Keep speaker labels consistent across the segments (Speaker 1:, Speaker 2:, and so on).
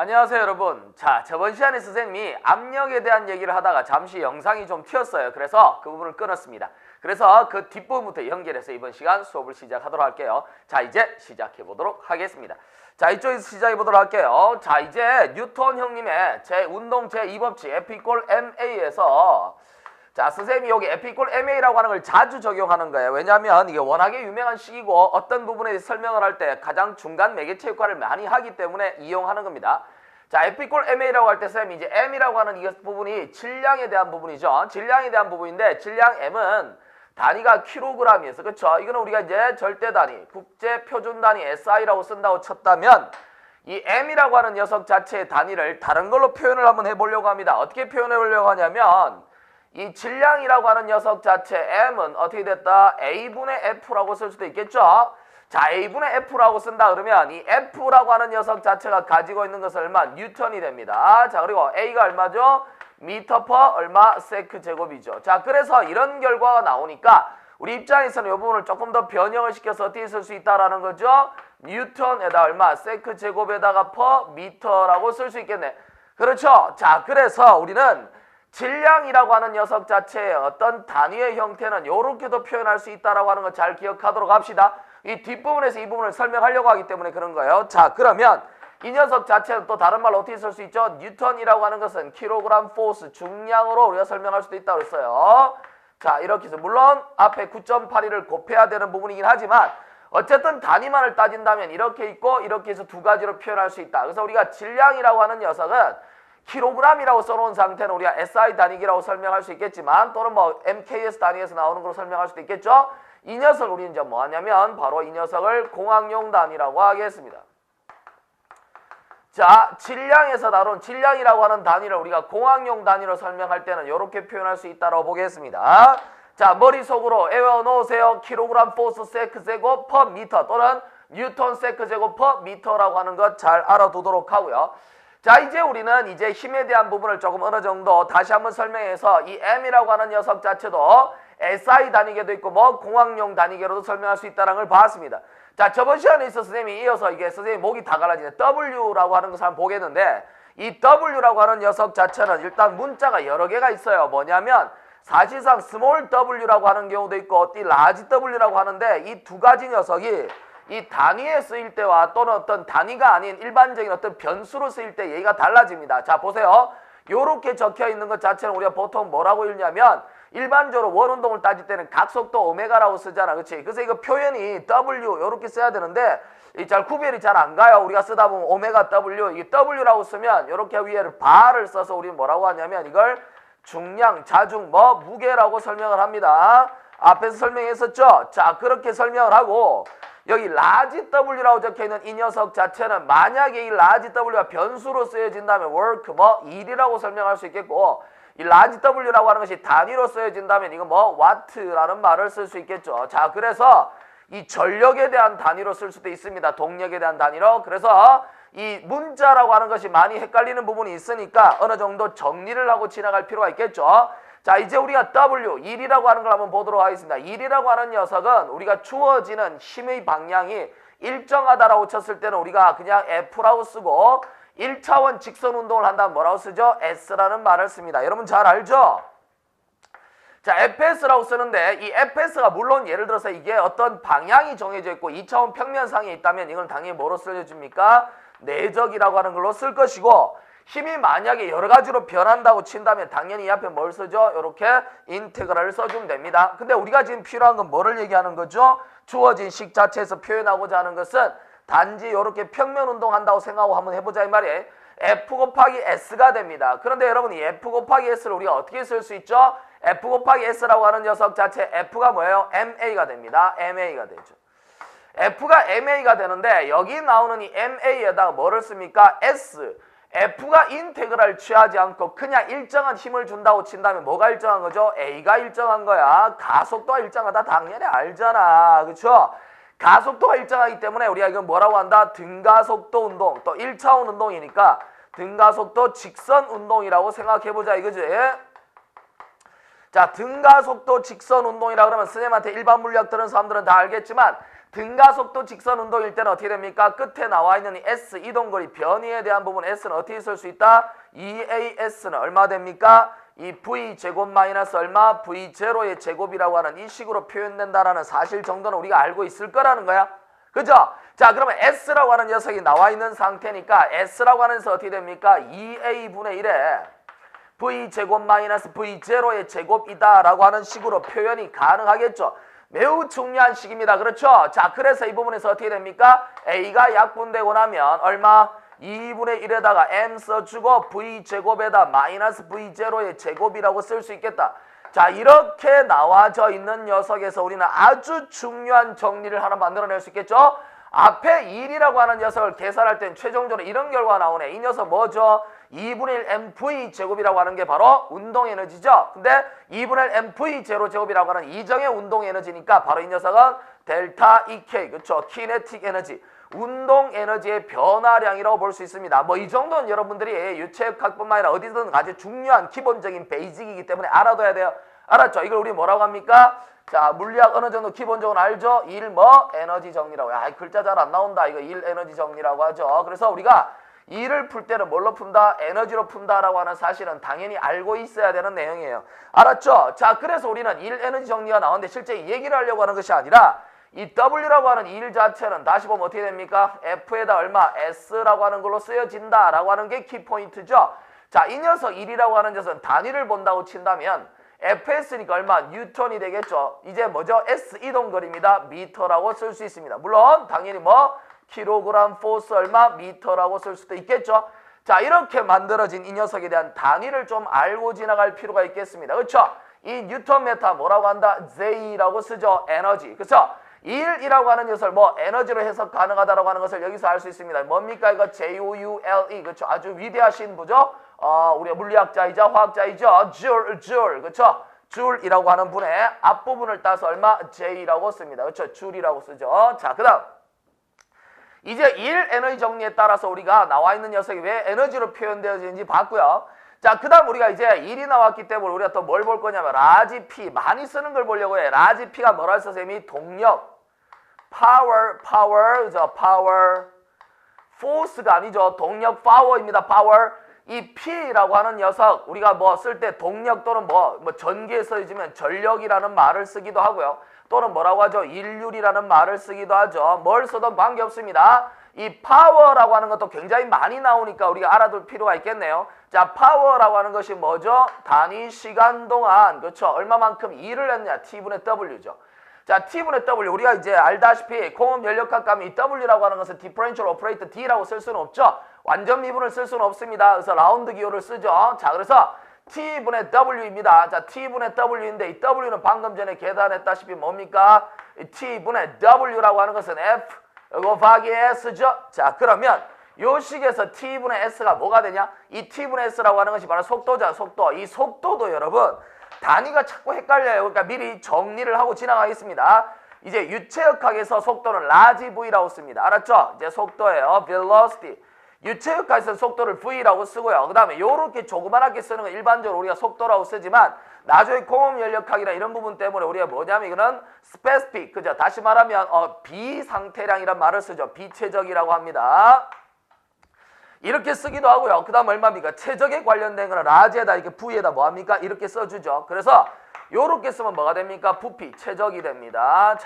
Speaker 1: 안녕하세요 여러분. 자, 저번 시간에 선생님이 압력에 대한 얘기를 하다가 잠시 영상이 좀 튀었어요. 그래서 그 부분을 끊었습니다. 그래서 그 뒷부분부터 연결해서 이번 시간 수업을 시작하도록 할게요. 자, 이제 시작해 보도록 하겠습니다. 자, 이쪽에서 시작해 보도록 할게요. 자, 이제 뉴턴 형님의 운동 제2법칙 F=ma에서 자, 선생님이 여기 F=ma라고 하는 걸 자주 적용하는 거예요. 왜냐하면 이게 워낙에 유명한 식이고 어떤 부분에 설명을 할 때 가장 중간 매개체 역할을 많이 하기 때문에 이용하는 겁니다. 자, F=ma라고 할 때 선생님이 이제 m이라고 하는 이 부분이 질량에 대한 부분이죠. 질량에 대한 부분인데 질량 m은 단위가 킬로그램이어서 그렇죠. 이거는 우리가 이제 절대 단위, 국제 표준 단위 SI라고 쓴다고 쳤다면 이 m이라고 하는 녀석 자체의 단위를 다른 걸로 표현을 한번 해보려고 합니다. 어떻게 표현해 보려고 하냐면 이 질량이라고 하는 녀석 자체 m은 어떻게 됐다? a분의 f라고 쓸 수도 있겠죠. 자, a분의 f라고 쓴다 그러면 이 f라고 하는 녀석 자체가 가지고 있는 것은 얼마? 뉴턴이 됩니다. 자, 그리고 a가 얼마죠? 미터 퍼 얼마? 세크 제곱이죠. 자, 그래서 이런 결과가 나오니까 우리 입장에서는 이 부분을 조금 더 변형을 시켜서 어떻게 쓸 수 있다라는 거죠? 뉴턴에다 얼마? 세크 제곱에다가 퍼 미터라고 쓸 수 있겠네. 그렇죠? 자, 그래서 우리는 질량이라고 하는 녀석 자체의 어떤 단위의 형태는 이렇게도 표현할 수 있다라고 하는 거 잘 기억하도록 합시다. 이 뒷부분에서 이 부분을 설명하려고 하기 때문에 그런 거예요. 자, 그러면 이 녀석 자체는 또 다른 말로 어떻게 쓸 수 있죠? 뉴턴이라고 하는 것은 킬로그램 포스, 중량으로 우리가 설명할 수도 있다고 했어요. 자, 이렇게 해서 물론 앞에 9.82를 곱해야 되는 부분이긴 하지만 어쨌든 단위만을 따진다면 이렇게 있고 이렇게 해서 두 가지로 표현할 수 있다. 그래서 우리가 질량이라고 하는 녀석은 킬로그램이라고 써놓은 상태는 우리가 SI 단위기라고 설명할 수 있겠지만 또는 뭐 MKS 단위에서 나오는 걸로 설명할 수도 있겠죠. 이 녀석을 우리는 이제 뭐 하냐면 바로 이 녀석을 공학용 단위라고 하겠습니다. 자, 질량에서 다룬 질량이라고 하는 단위를 우리가 공학용 단위로 설명할 때는 이렇게 표현할 수 있다고 보겠습니다. 자, 머릿속으로 외워놓으세요. 킬로그램 포스 세크 제곱 퍼 미터 또는 뉴턴 세크 제곱 퍼 미터라고 하는 것 잘 알아두도록 하고요. 자, 이제 우리는 이제 힘에 대한 부분을 조금 어느 정도 다시 한번 설명해서 이 m이라고 하는 녀석 자체도 SI 단위계도 있고 뭐 공학용 단위계로도 설명할 수 있다는 걸 봤습니다. 자, 저번 시간에 있어서 선생님이 이어서 이게 선생님 목이 다 갈라지네. W라고 하는 것을 한번 보겠는데 이 W라고 하는 녀석 자체는 일단 문자가 여러 개가 있어요. 뭐냐면 사실상 스몰 W라고 하는 경우도 있고 이 라지 W라고 하는데 이 두 가지 녀석이 이 단위에 쓰일 때와 또는 어떤 단위가 아닌 일반적인 어떤 변수로 쓰일 때 얘기가 달라집니다. 자, 보세요. 요렇게 적혀 있는 것 자체는 우리가 보통 뭐라고 읽냐면 일반적으로 원운동을 따질 때는 각속도 오메가라고 쓰잖아. 그렇지? 그래서 이거 표현이 W 요렇게 써야 되는데 이 잘 구별이 잘 안 가요. 우리가 쓰다 보면 오메가 W 이 W라고 쓰면 요렇게 위에를 바를 써서 우리는 뭐라고 하냐면 이걸 중량, 자중, 뭐 무게라고 설명을 합니다. 앞에서 설명했었죠? 자, 그렇게 설명을 하고 여기 라지 W라고 적혀있는 이 녀석 자체는 만약에 이 라지 W가 변수로 쓰여진다면 work, 뭐 일이라고 설명할 수 있겠고 이 라지 W라고 하는 것이 단위로 쓰여진다면 이거 뭐 와트라는 말을 쓸 수 있겠죠. 자, 그래서 이 전력에 대한 단위로 쓸 수도 있습니다. 동력에 대한 단위로. 그래서 이 문자라고 하는 것이 많이 헷갈리는 부분이 있으니까 어느 정도 정리를 하고 지나갈 필요가 있겠죠. 자, 이제 우리가 W, 1이라고 하는 걸 한번 보도록 하겠습니다. 1이라고 하는 녀석은 우리가 주어지는 힘의 방향이 일정하다라고 쳤을 때는 우리가 그냥 F라고 쓰고 1차원 직선 운동을 한다면 뭐라고 쓰죠? S라는 말을 씁니다. 여러분 잘 알죠? 자, FS라고 쓰는데 이 FS가 물론 예를 들어서 이게 어떤 방향이 정해져 있고 2차원 평면상에 있다면 이건 당연히 뭐로 쓰여집니까? 내적이라고 하는 걸로 쓸 것이고 힘이 만약에 여러 가지로 변한다고 친다면 당연히 이 앞에 뭘 쓰죠? 이렇게 인테그랄을 써주면 됩니다. 근데 우리가 지금 필요한 건 뭐를 얘기하는 거죠? 주어진 식 자체에서 표현하고자 하는 것은 단지 이렇게 평면 운동한다고 생각하고 한번 해보자 이 말이에요. F 곱하기 S가 됩니다. 그런데 여러분 이 F 곱하기 S를 우리가 어떻게 쓸 수 있죠? F 곱하기 S라고 하는 녀석 자체 F가 뭐예요? MA가 됩니다. MA가 되죠. F가 MA가 되는데 여기 나오는 이 MA에다가 뭐를 씁니까? S. F가 인테그랄 취하지 않고 그냥 일정한 힘을 준다고 친다면 뭐가 일정한 거죠? A가 일정한 거야. 가속도가 일정하다 당연히 알잖아. 그렇죠? 가속도가 일정하기 때문에 우리가 이건 뭐라고 한다? 등가속도 운동. 또 1차원 운동이니까 등가속도 직선 운동이라고 생각해보자 이거지. 자, 등가속도 직선 운동이라 그러면 선생님한테 일반 물리학 들은 사람들은 다 알겠지만 등가속도 직선 운동일 때는 어떻게 됩니까? 끝에 나와 있는 이 S 이동거리 변이에 대한 부분 S는 어떻게 쓸 수 있다? 2AS는 얼마 됩니까? 이 V제곱 마이너스 얼마? V0의 제곱이라고 하는 이 식으로 표현된다라는 사실 정도는 우리가 알고 있을 거라는 거야. 그죠? 자, 그러면 S라고 하는 녀석이 나와 있는 상태니까 S라고 하는 녀석 어떻게 됩니까? 2A분의 1에 V제곱 마이너스 V0의 제곱이다 라고 하는 식으로 표현이 가능하겠죠. 매우 중요한 식입니다. 그렇죠? 자, 그래서 이 부분에서 어떻게 됩니까? A가 약분되고 나면 얼마? 2분의 1에다가 M 써주고 V제곱에다 마이너스 V0의 제곱이라고 쓸 수 있겠다. 자, 이렇게 나와져 있는 녀석에서 우리는 아주 중요한 정리를 하나 만들어낼 수 있겠죠? 앞에 1이라고 하는 녀석을 계산할 땐 최종적으로 이런 결과가 나오네. 이 녀석 뭐죠? 2분의 1 MV 제곱이라고 하는 게 바로 운동 에너지죠. 근데 2분의 1 MV 제로 제곱이라고 하는 이정의 운동 에너지니까 바로 이 녀석은 델타 EK, 그렇죠? 키네틱 에너지, 운동 에너지의 변화량이라고 볼 수 있습니다. 뭐 이 정도는 여러분들이 유체역학뿐만 아니라 어디든 아주 중요한 기본적인 베이직이기 때문에 알아둬야 돼요. 알았죠? 이걸 우리 뭐라고 합니까? 자, 물리학 어느 정도 기본적으로 알죠? 1 뭐? 에너지 정리라고. 야, 글자 잘 안 나온다. 이거 1 에너지 정리라고 하죠. 그래서 우리가 2를 풀 때는 뭘로 푼다? 에너지로 푼다라고 하는 사실은 당연히 알고 있어야 되는 내용이에요. 알았죠? 자, 그래서 우리는 1 에너지 정리가 나오는데 실제 이 얘기를 하려고 하는 것이 아니라 이 W라고 하는 1 자체는 다시 보면 어떻게 됩니까? F에다 얼마? S라고 하는 걸로 쓰여진다라고 하는 게 키포인트죠. 자, 이 녀석 1이라고 하는 녀석은 단위를 본다고 친다면 FS니까 얼마? 뉴턴이 되겠죠. 이제 뭐죠? S 이동거리입니다. 미터라고 쓸 수 있습니다. 물론 당연히 뭐? 킬로그램 포스 얼마? 미터라고 쓸 수도 있겠죠. 자, 이렇게 만들어진 이 녀석에 대한 단위를 좀 알고 지나갈 필요가 있겠습니다. 그렇죠? 이 뉴턴 메타 뭐라고 한다? J라고 쓰죠. 에너지. 그렇죠? 1이라고 하는 녀석을 뭐 에너지로 해석 가능하다라고 하는 것을 여기서 알 수 있습니다. 뭡니까? 이거 JOULE. 그렇죠? 아주 위대하신 분이죠. 우리가 물리학자이자 화학자이죠. 줄. 그렇죠? 줄이라고 하는 분의 앞부분을 따서 얼마? J라고 씁니다. 그렇죠? 줄이라고 쓰죠. 자, 그다음 이제 1 에너지 정리에 따라서 우리가 나와 있는 녀석이 왜 에너지로 표현되어지는지 봤고요. 자, 그 다음 우리가 이제 1이 나왔기 때문에 우리가 또 뭘 볼 거냐면 라지 P, 많이 쓰는 걸 보려고 해. 라지 P가 뭐라 했어, 쌤이? 동력, 그죠? 파워, 포스가 아니죠. 동력, 파워입니다. 파워. 이 P라고 하는 녀석, 우리가 뭐 쓸 때 동력 또는 뭐 전기에 써지면 전력이라는 말을 쓰기도 하고요. 또는 뭐라고 하죠? 인륜이라는 말을 쓰기도 하죠. 뭘 써도 관계없습니다. 이 파워라고 하는 것도 굉장히 많이 나오니까 우리가 알아둘 필요가 있겠네요. 자, 파워라고 하는 것이 뭐죠? 단위 시간 동안, 그렇죠? 얼마만큼 일을 했냐? T분의 W죠. 자, T분의 W, 우리가 이제 알다시피 공업 연력학 가면 이 W라고 하는 것은 디퍼런셜 오퍼레이터 D라고 쓸 수는 없죠. 완전 미분을 쓸 수는 없습니다. 그래서 라운드 기호를 쓰죠. 자, 그래서 T분의 W입니다. 자, T분의 W인데 이 W는 방금 전에 계산했다시피 뭡니까? 이 T분의 W라고 하는 것은 F 곱하기 S죠. 자, 그러면 요 식에서 T분의 S가 뭐가 되냐? 이 T분의 S라고 하는 것이 바로 속도죠. 속도. 이 속도도 여러분 단위가 자꾸 헷갈려요. 그러니까 미리 정리를 하고 지나가겠습니다. 이제 유체역학에서 속도는 라지 V라고 씁니다. 알았죠? 이제 속도예요. velocity. 유체역학에서는 속도를 V라고 쓰고요. 그 다음에 요렇게 조그만하게 쓰는 건 일반적으로 우리가 속도라고 쓰지만 나중에 공업연력학이나 이런 부분 때문에 우리가 뭐냐면 이거는 specific, 그죠? 다시 말하면 비상태량이란 말을 쓰죠. 비최적이라고 합니다. 이렇게 쓰기도 하고요. 그 다음 얼마입니까? 최적에 관련된 거는 라지에다 이렇게 V에다 뭐합니까? 이렇게 써주죠. 그래서 요렇게 쓰면 뭐가 됩니까? 부피, 최적이 됩니다.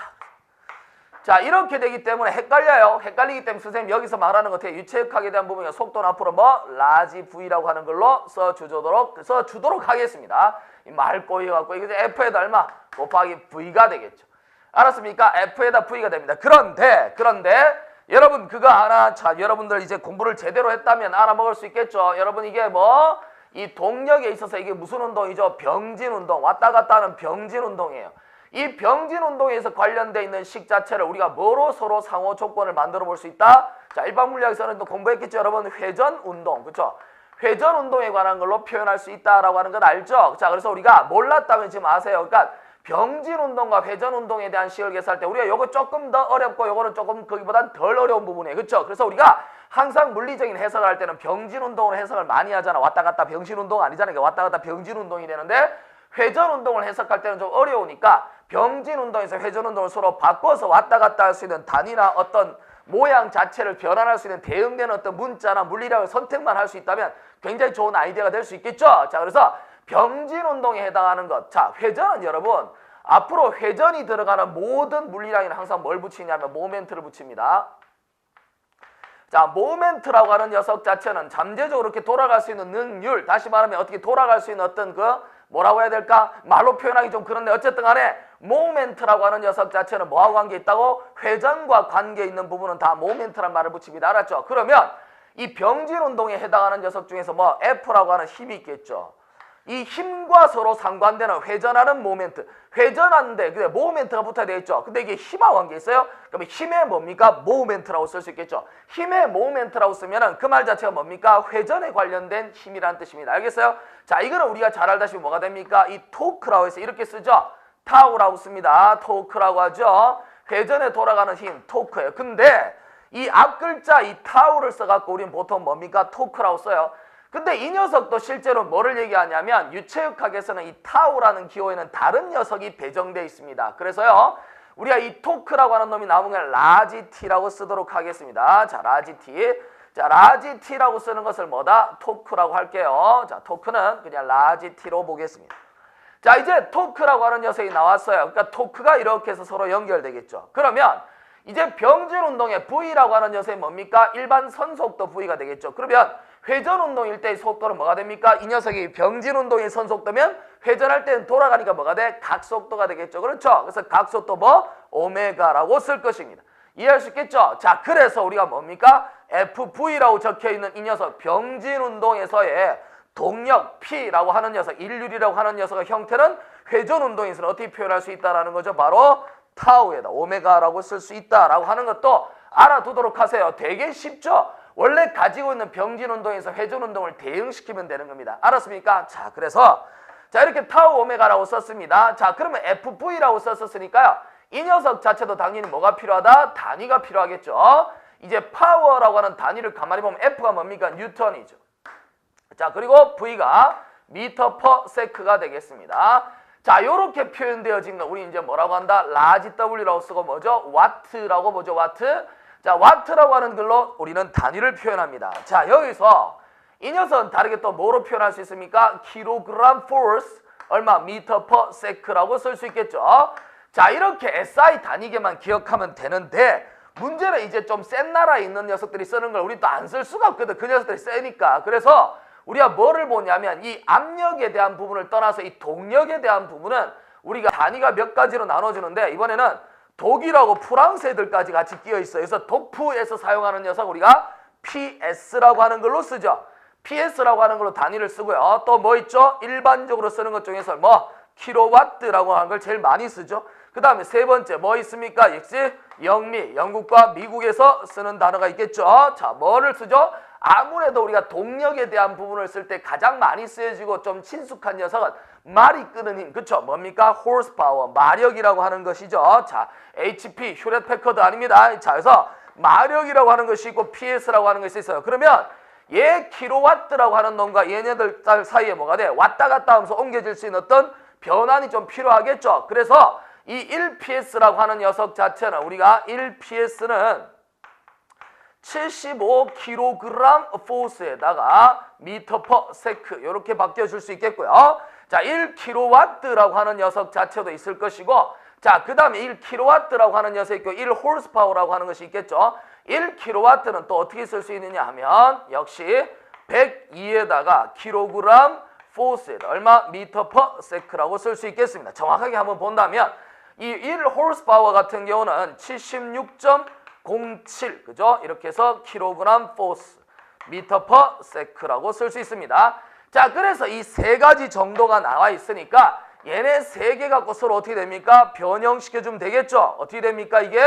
Speaker 1: 자, 이렇게 되기 때문에 헷갈려요. 헷갈리기 때문에 선생님 여기서 말하는 것 같아요. 유체역학에 대한 부분이 속도는 앞으로 뭐? 라지 V라고 하는 걸로 써주도록 하겠습니다. 이 말 꼬여갖고 이게 F에다 얼마? 곱하기 V가 되겠죠. 알았습니까? F에다 V가 됩니다. 그런데 여러분 그거 하나, 자, 여러분들 이제 공부를 제대로 했다면 알아먹을 수 있겠죠. 여러분 이게 뭐? 이 동력에 있어서 이게 무슨 운동이죠? 병진 운동. 왔다 갔다 하는 병진 운동이에요. 이 병진 운동에서 관련되어 있는 식 자체를 우리가 뭐로 서로 상호 조건을 만들어 볼 수 있다? 자, 일반 물리학에서는 또 공부했겠죠, 여러분? 회전 운동. 그렇죠? 회전 운동에 관한 걸로 표현할 수 있다라고 하는 건 알죠? 자, 그래서 우리가 몰랐다면 지금 아세요. 그러니까 병진 운동과 회전 운동에 대한 식을 계산할 때 우리가 요거 조금 더 어렵고 요거는 조금 거기보단 덜 어려운 부분이에요. 그렇죠? 그래서 우리가 항상 물리적인 해석을 할 때는 병진 운동으로 해석을 많이 하잖아. 왔다 갔다 병신 운동 아니잖아요. 왔다 갔다 병진 운동이 되는데 회전 운동을 해석할 때는 좀 어려우니까 병진 운동에서 회전 운동을 서로 바꿔서 왔다 갔다 할 수 있는 단위나 어떤 모양 자체를 변환할 수 있는 대응되는 어떤 문자나 물리력을 선택만 할 수 있다면 굉장히 좋은 아이디어가 될 수 있겠죠. 자, 그래서 병진 운동에 해당하는 것. 자, 회전은 여러분 앞으로 회전이 들어가는 모든 물리량에는 항상 뭘 붙이냐면 모멘트를 붙입니다. 자, 모멘트라고 하는 녀석 자체는 잠재적으로 이렇게 돌아갈 수 있는 능률, 다시 말하면 어떻게 돌아갈 수 있는 어떤 뭐라고 해야 될까? 말로 표현하기 좀 그런데 어쨌든 간에 모멘트라고 하는 녀석 자체는 뭐하고 관계 있다고? 회전과 관계 있는 부분은 다 모멘트란 말을 붙입니다. 알았죠? 그러면 이 병진 운동에 해당하는 녀석 중에서 뭐 F라고 하는 힘이 있겠죠. 이 힘과 서로 상관되는 회전하는 모멘트. 회전하는데 근데 모멘트가 붙어야 되겠죠. 근데 이게 힘하고 관계 있어요? 그러면 힘의 뭡니까? 모멘트라고 쓸 수 있겠죠. 힘의 모멘트라고 쓰면은 그 말 자체가 뭡니까? 회전에 관련된 힘이라는 뜻입니다. 알겠어요? 자, 이거는 우리가 잘 알다시피 뭐가 됩니까? 이 토크라고 해서 이렇게 쓰죠. 타우라고 씁니다. 토크라고 하죠. 회전에 돌아가는 힘, 토크예요. 근데 이 앞 글자 이 타우를 써갖고 우리는 보통 뭡니까? 토크라고 써요. 근데 이 녀석도 실제로 뭐를 얘기하냐면 유체역학에서는 이 타우라는 기호에는 다른 녀석이 배정되어 있습니다. 그래서요 우리가 이 토크라고 하는 놈이 나오면 라지 t라고 쓰도록 하겠습니다. 자, 라지 t. 자, 라지 t라고 쓰는 것을 뭐다? 토크라고 할게요. 자, 토크는 그냥 라지 t로 보겠습니다. 자, 이제 토크라고 하는 녀석이 나왔어요. 그러니까 토크가 이렇게 해서 서로 연결되겠죠. 그러면 이제 병진 운동의 V라고 하는 녀석이 뭡니까? 일반 선속도 V가 되겠죠. 그러면 회전 운동일 때의 속도는 뭐가 됩니까? 이 녀석이 병진 운동의 선속도면 회전할 때는 돌아가니까 뭐가 돼? 각속도가 되겠죠. 그렇죠? 그래서 각속도 뭐? 오메가라고 쓸 것입니다. 이해할 수 있겠죠? 자, 그래서 우리가 뭡니까? FV라고 적혀있는 이 녀석 병진 운동에서의 동력 P라고 하는 녀석, 일률이라고 하는 녀석의 형태는 회전 운동에서는 어떻게 표현할 수 있다라는 거죠? 바로 타우에다 오메가라고 쓸 수 있다라고 하는 것도 알아두도록 하세요. 되게 쉽죠? 원래 가지고 있는 병진 운동에서 회전 운동을 대응시키면 되는 겁니다. 알았습니까? 자, 그래서 자 이렇게 타우 오메가라고 썼습니다. 자, 그러면 FV라고 썼으니까요. 이 녀석 자체도 당연히 뭐가 필요하다? 단위가 필요하겠죠. 이제 파워라고 하는 단위를 가만히 보면 F가 뭡니까? 뉴턴이죠. 자, 그리고 V가 미터 퍼 세크가 되겠습니다. 자, 요렇게 표현되어진 거 우리 이제 뭐라고 한다? 라지 W라고 쓰고 뭐죠? 와트라고 뭐죠? 와트. 자, 와트라고 하는 글로 우리는 단위를 표현합니다. 자, 여기서 이 녀석은 다르게 또 뭐로 표현할 수 있습니까? 킬로그램 force 얼마? 미터 퍼 세크라고 쓸 수 있겠죠. 자, 이렇게 SI 단위계만 기억하면 되는데 문제는 이제 좀 센 나라에 있는 녀석들이 쓰는 걸 우리 또 안 쓸 수가 없거든. 그 녀석들이 세니까. 그래서 우리가 뭐를 보냐면 이 압력에 대한 부분을 떠나서 이 동력에 대한 부분은 우리가 단위가 몇 가지로 나눠주는데 이번에는 독일하고 프랑스 애들까지 같이 끼어 있어요. 그래서 독프에서 사용하는 녀석 우리가 PS라고 하는 걸로 쓰죠. PS라고 하는 걸로 단위를 쓰고요. 또 뭐 있죠? 일반적으로 쓰는 것 중에서 뭐 킬로와트라고 하는 걸 제일 많이 쓰죠. 그 다음에 세 번째 뭐 있습니까? 역시 영미, 영국과 미국에서 쓰는 단어가 있겠죠. 자, 뭐를 쓰죠? 아무래도 우리가 동력에 대한 부분을 쓸 때 가장 많이 쓰여지고 좀 친숙한 녀석은 말이 끄는 힘, 그쵸? 뭡니까? horsepower, 마력이라고 하는 것이죠. 자, HP, 휴렛 패커드 아닙니다. 자, 그래서 마력이라고 하는 것이 있고 PS라고 하는 것이 있어요. 그러면 얘 킬로와트라고 하는 놈과 얘네들 사이에 뭐가 돼? 왔다 갔다 하면서 옮겨질 수 있는 어떤 변환이 좀 필요하겠죠. 그래서 이 1PS라고 하는 녀석 자체는 우리가 1PS는 75kg 포스에다가 미터 퍼 세크 이렇게 바뀌어줄 수 있겠고요. 자, 1kW라고 하는 녀석 자체도 있을 것이고, 자, 그 다음에 1kW라고 하는 녀석이 있고 1horsepower라고 하는 것이 있겠죠. 1kW는 또 어떻게 쓸 수 있느냐 하면 역시 102에다가 킬로그램 포스에다 얼마? 미터 퍼 세크라고 쓸 수 있겠습니다. 정확하게 한번 본다면 이 1horsepower 같은 경우는 76.07 그죠? 이렇게 해서 킬로그램 포스 미터 퍼 세크라고 쓸 수 있습니다. 자, 그래서 이 세 가지 정도가 나와 있으니까 얘네 세 개 갖고 서로 어떻게 됩니까? 변형시켜주면 되겠죠? 어떻게 됩니까? 이게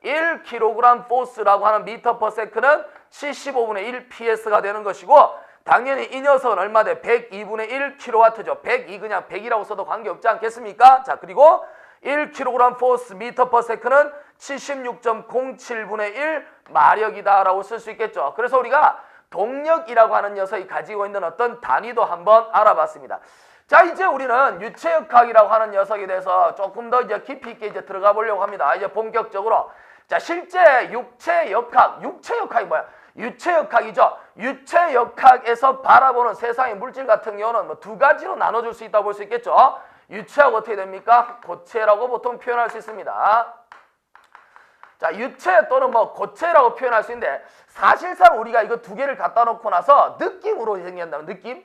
Speaker 1: 1kg 포스라고 하는 미터 퍼 세크는 75분의 1 PS가 되는 것이고, 당연히 이 녀석은 얼마 돼? 102분의 1 kW죠. 102 그냥 100이라고 써도 관계없지 않겠습니까? 자, 그리고 1kg 포스 미터 퍼 세크는 76.07분의 1 마력이다 라고 쓸 수 있겠죠. 그래서 우리가 동력이라고 하는 녀석이 가지고 있는 어떤 단위도 한번 알아봤습니다. 자, 이제 우리는 유체역학이라고 하는 녀석에 대해서 조금 더 이제 깊이 있게 이제 들어가 보려고 합니다. 이제 본격적으로. 자, 실제 육체역학이 뭐야? 유체역학이죠. 유체역학에서 바라보는 세상의 물질 같은 경우는 뭐 두 가지로 나눠줄 수 있다고 볼 수 있겠죠. 유체하고 어떻게 됩니까? 고체라고 보통 표현할 수 있습니다. 자, 유체 또는 뭐 고체라고 표현할 수 있는데 사실상 우리가 이거 두 개를 갖다 놓고 나서 느낌으로 얘기한다면 느낌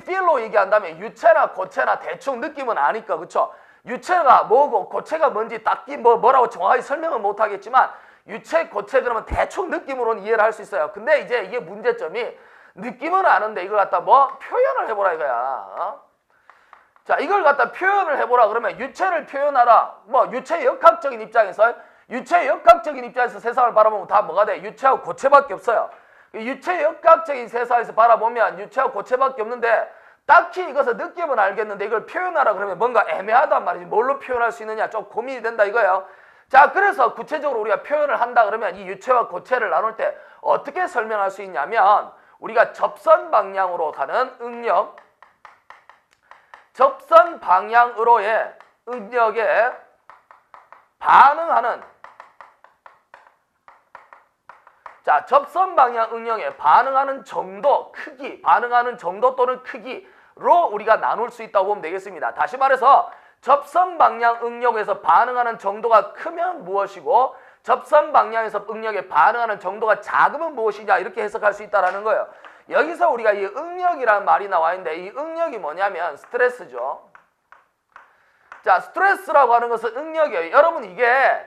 Speaker 1: 필로 얘기한다면 유체나 고체나 대충 느낌은 아니까, 그쵸? 유체가 뭐고 고체가 뭔지 딱히 뭐라고 정확하게 설명은 못 하겠지만 유체, 고체 그러면 대충 느낌으로는 이해를 할 수 있어요. 근데 이제 이게 문제점이 느낌은 아는데 이걸 갖다 뭐 표현을 해보라 이거야. 자, 이걸 갖다 표현을 해보라 그러면 유체를 표현하라. 뭐 유체역학적인 입장에서 세상을 바라보면 다 뭐가 돼? 유체하고 고체밖에 없어요. 유체역학적인 세상에서 바라보면 유체하고 고체밖에 없는데 딱히 이것을 느낌은 알겠는데 이걸 표현하라 그러면 뭔가 애매하단 말이지. 뭘로 표현할 수 있느냐 좀 고민이 된다 이거예요. 자, 그래서 구체적으로 우리가 표현을 한다 그러면 이 유체와 고체를 나눌 때 어떻게 설명할 수 있냐면 우리가 접선 방향으로 가는 응력, 접선 방향으로의 응력에 반응하는, 자, 접선 방향 응력에 반응하는 정도, 크기, 반응하는 정도 또는 크기로 우리가 나눌 수 있다고 보면 되겠습니다. 다시 말해서 접선 방향 응력에서 반응하는 정도가 크면 무엇이고 접선 방향에서 응력에 반응하는 정도가 작으면 무엇이냐 이렇게 해석할 수 있다는 거예요. 여기서 우리가 이 응력이라는 말이 나와 있는데 이 응력이 뭐냐면 스트레스죠. 자, 스트레스라고 하는 것은 응력이에요. 여러분 이게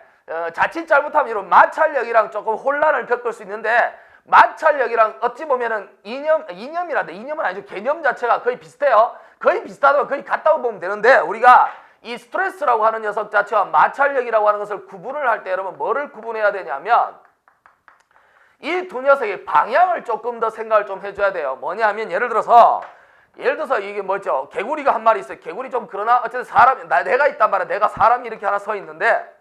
Speaker 1: 자칫 잘못하면 이런 마찰력이랑 조금 혼란을 겪을 수 있는데 마찰력이랑 어찌 보면은 이념은 아니죠. 개념 자체가 거의 비슷해요. 거의 비슷하다고 거의 같다고 보면 되는데 우리가 이 스트레스라고 하는 녀석 자체와 마찰력이라고 하는 것을 구분을 할 때 여러분 뭐를 구분해야 되냐면 이 두 녀석의 방향을 조금 더 생각을 좀 해줘야 돼요. 뭐냐면 예를 들어서 이게 뭐죠? 개구리가 한 마리 있어요. 개구리 좀 그러나 어쨌든 내가 있단 말이야. 내가 사람이 이렇게 하나 서 있는데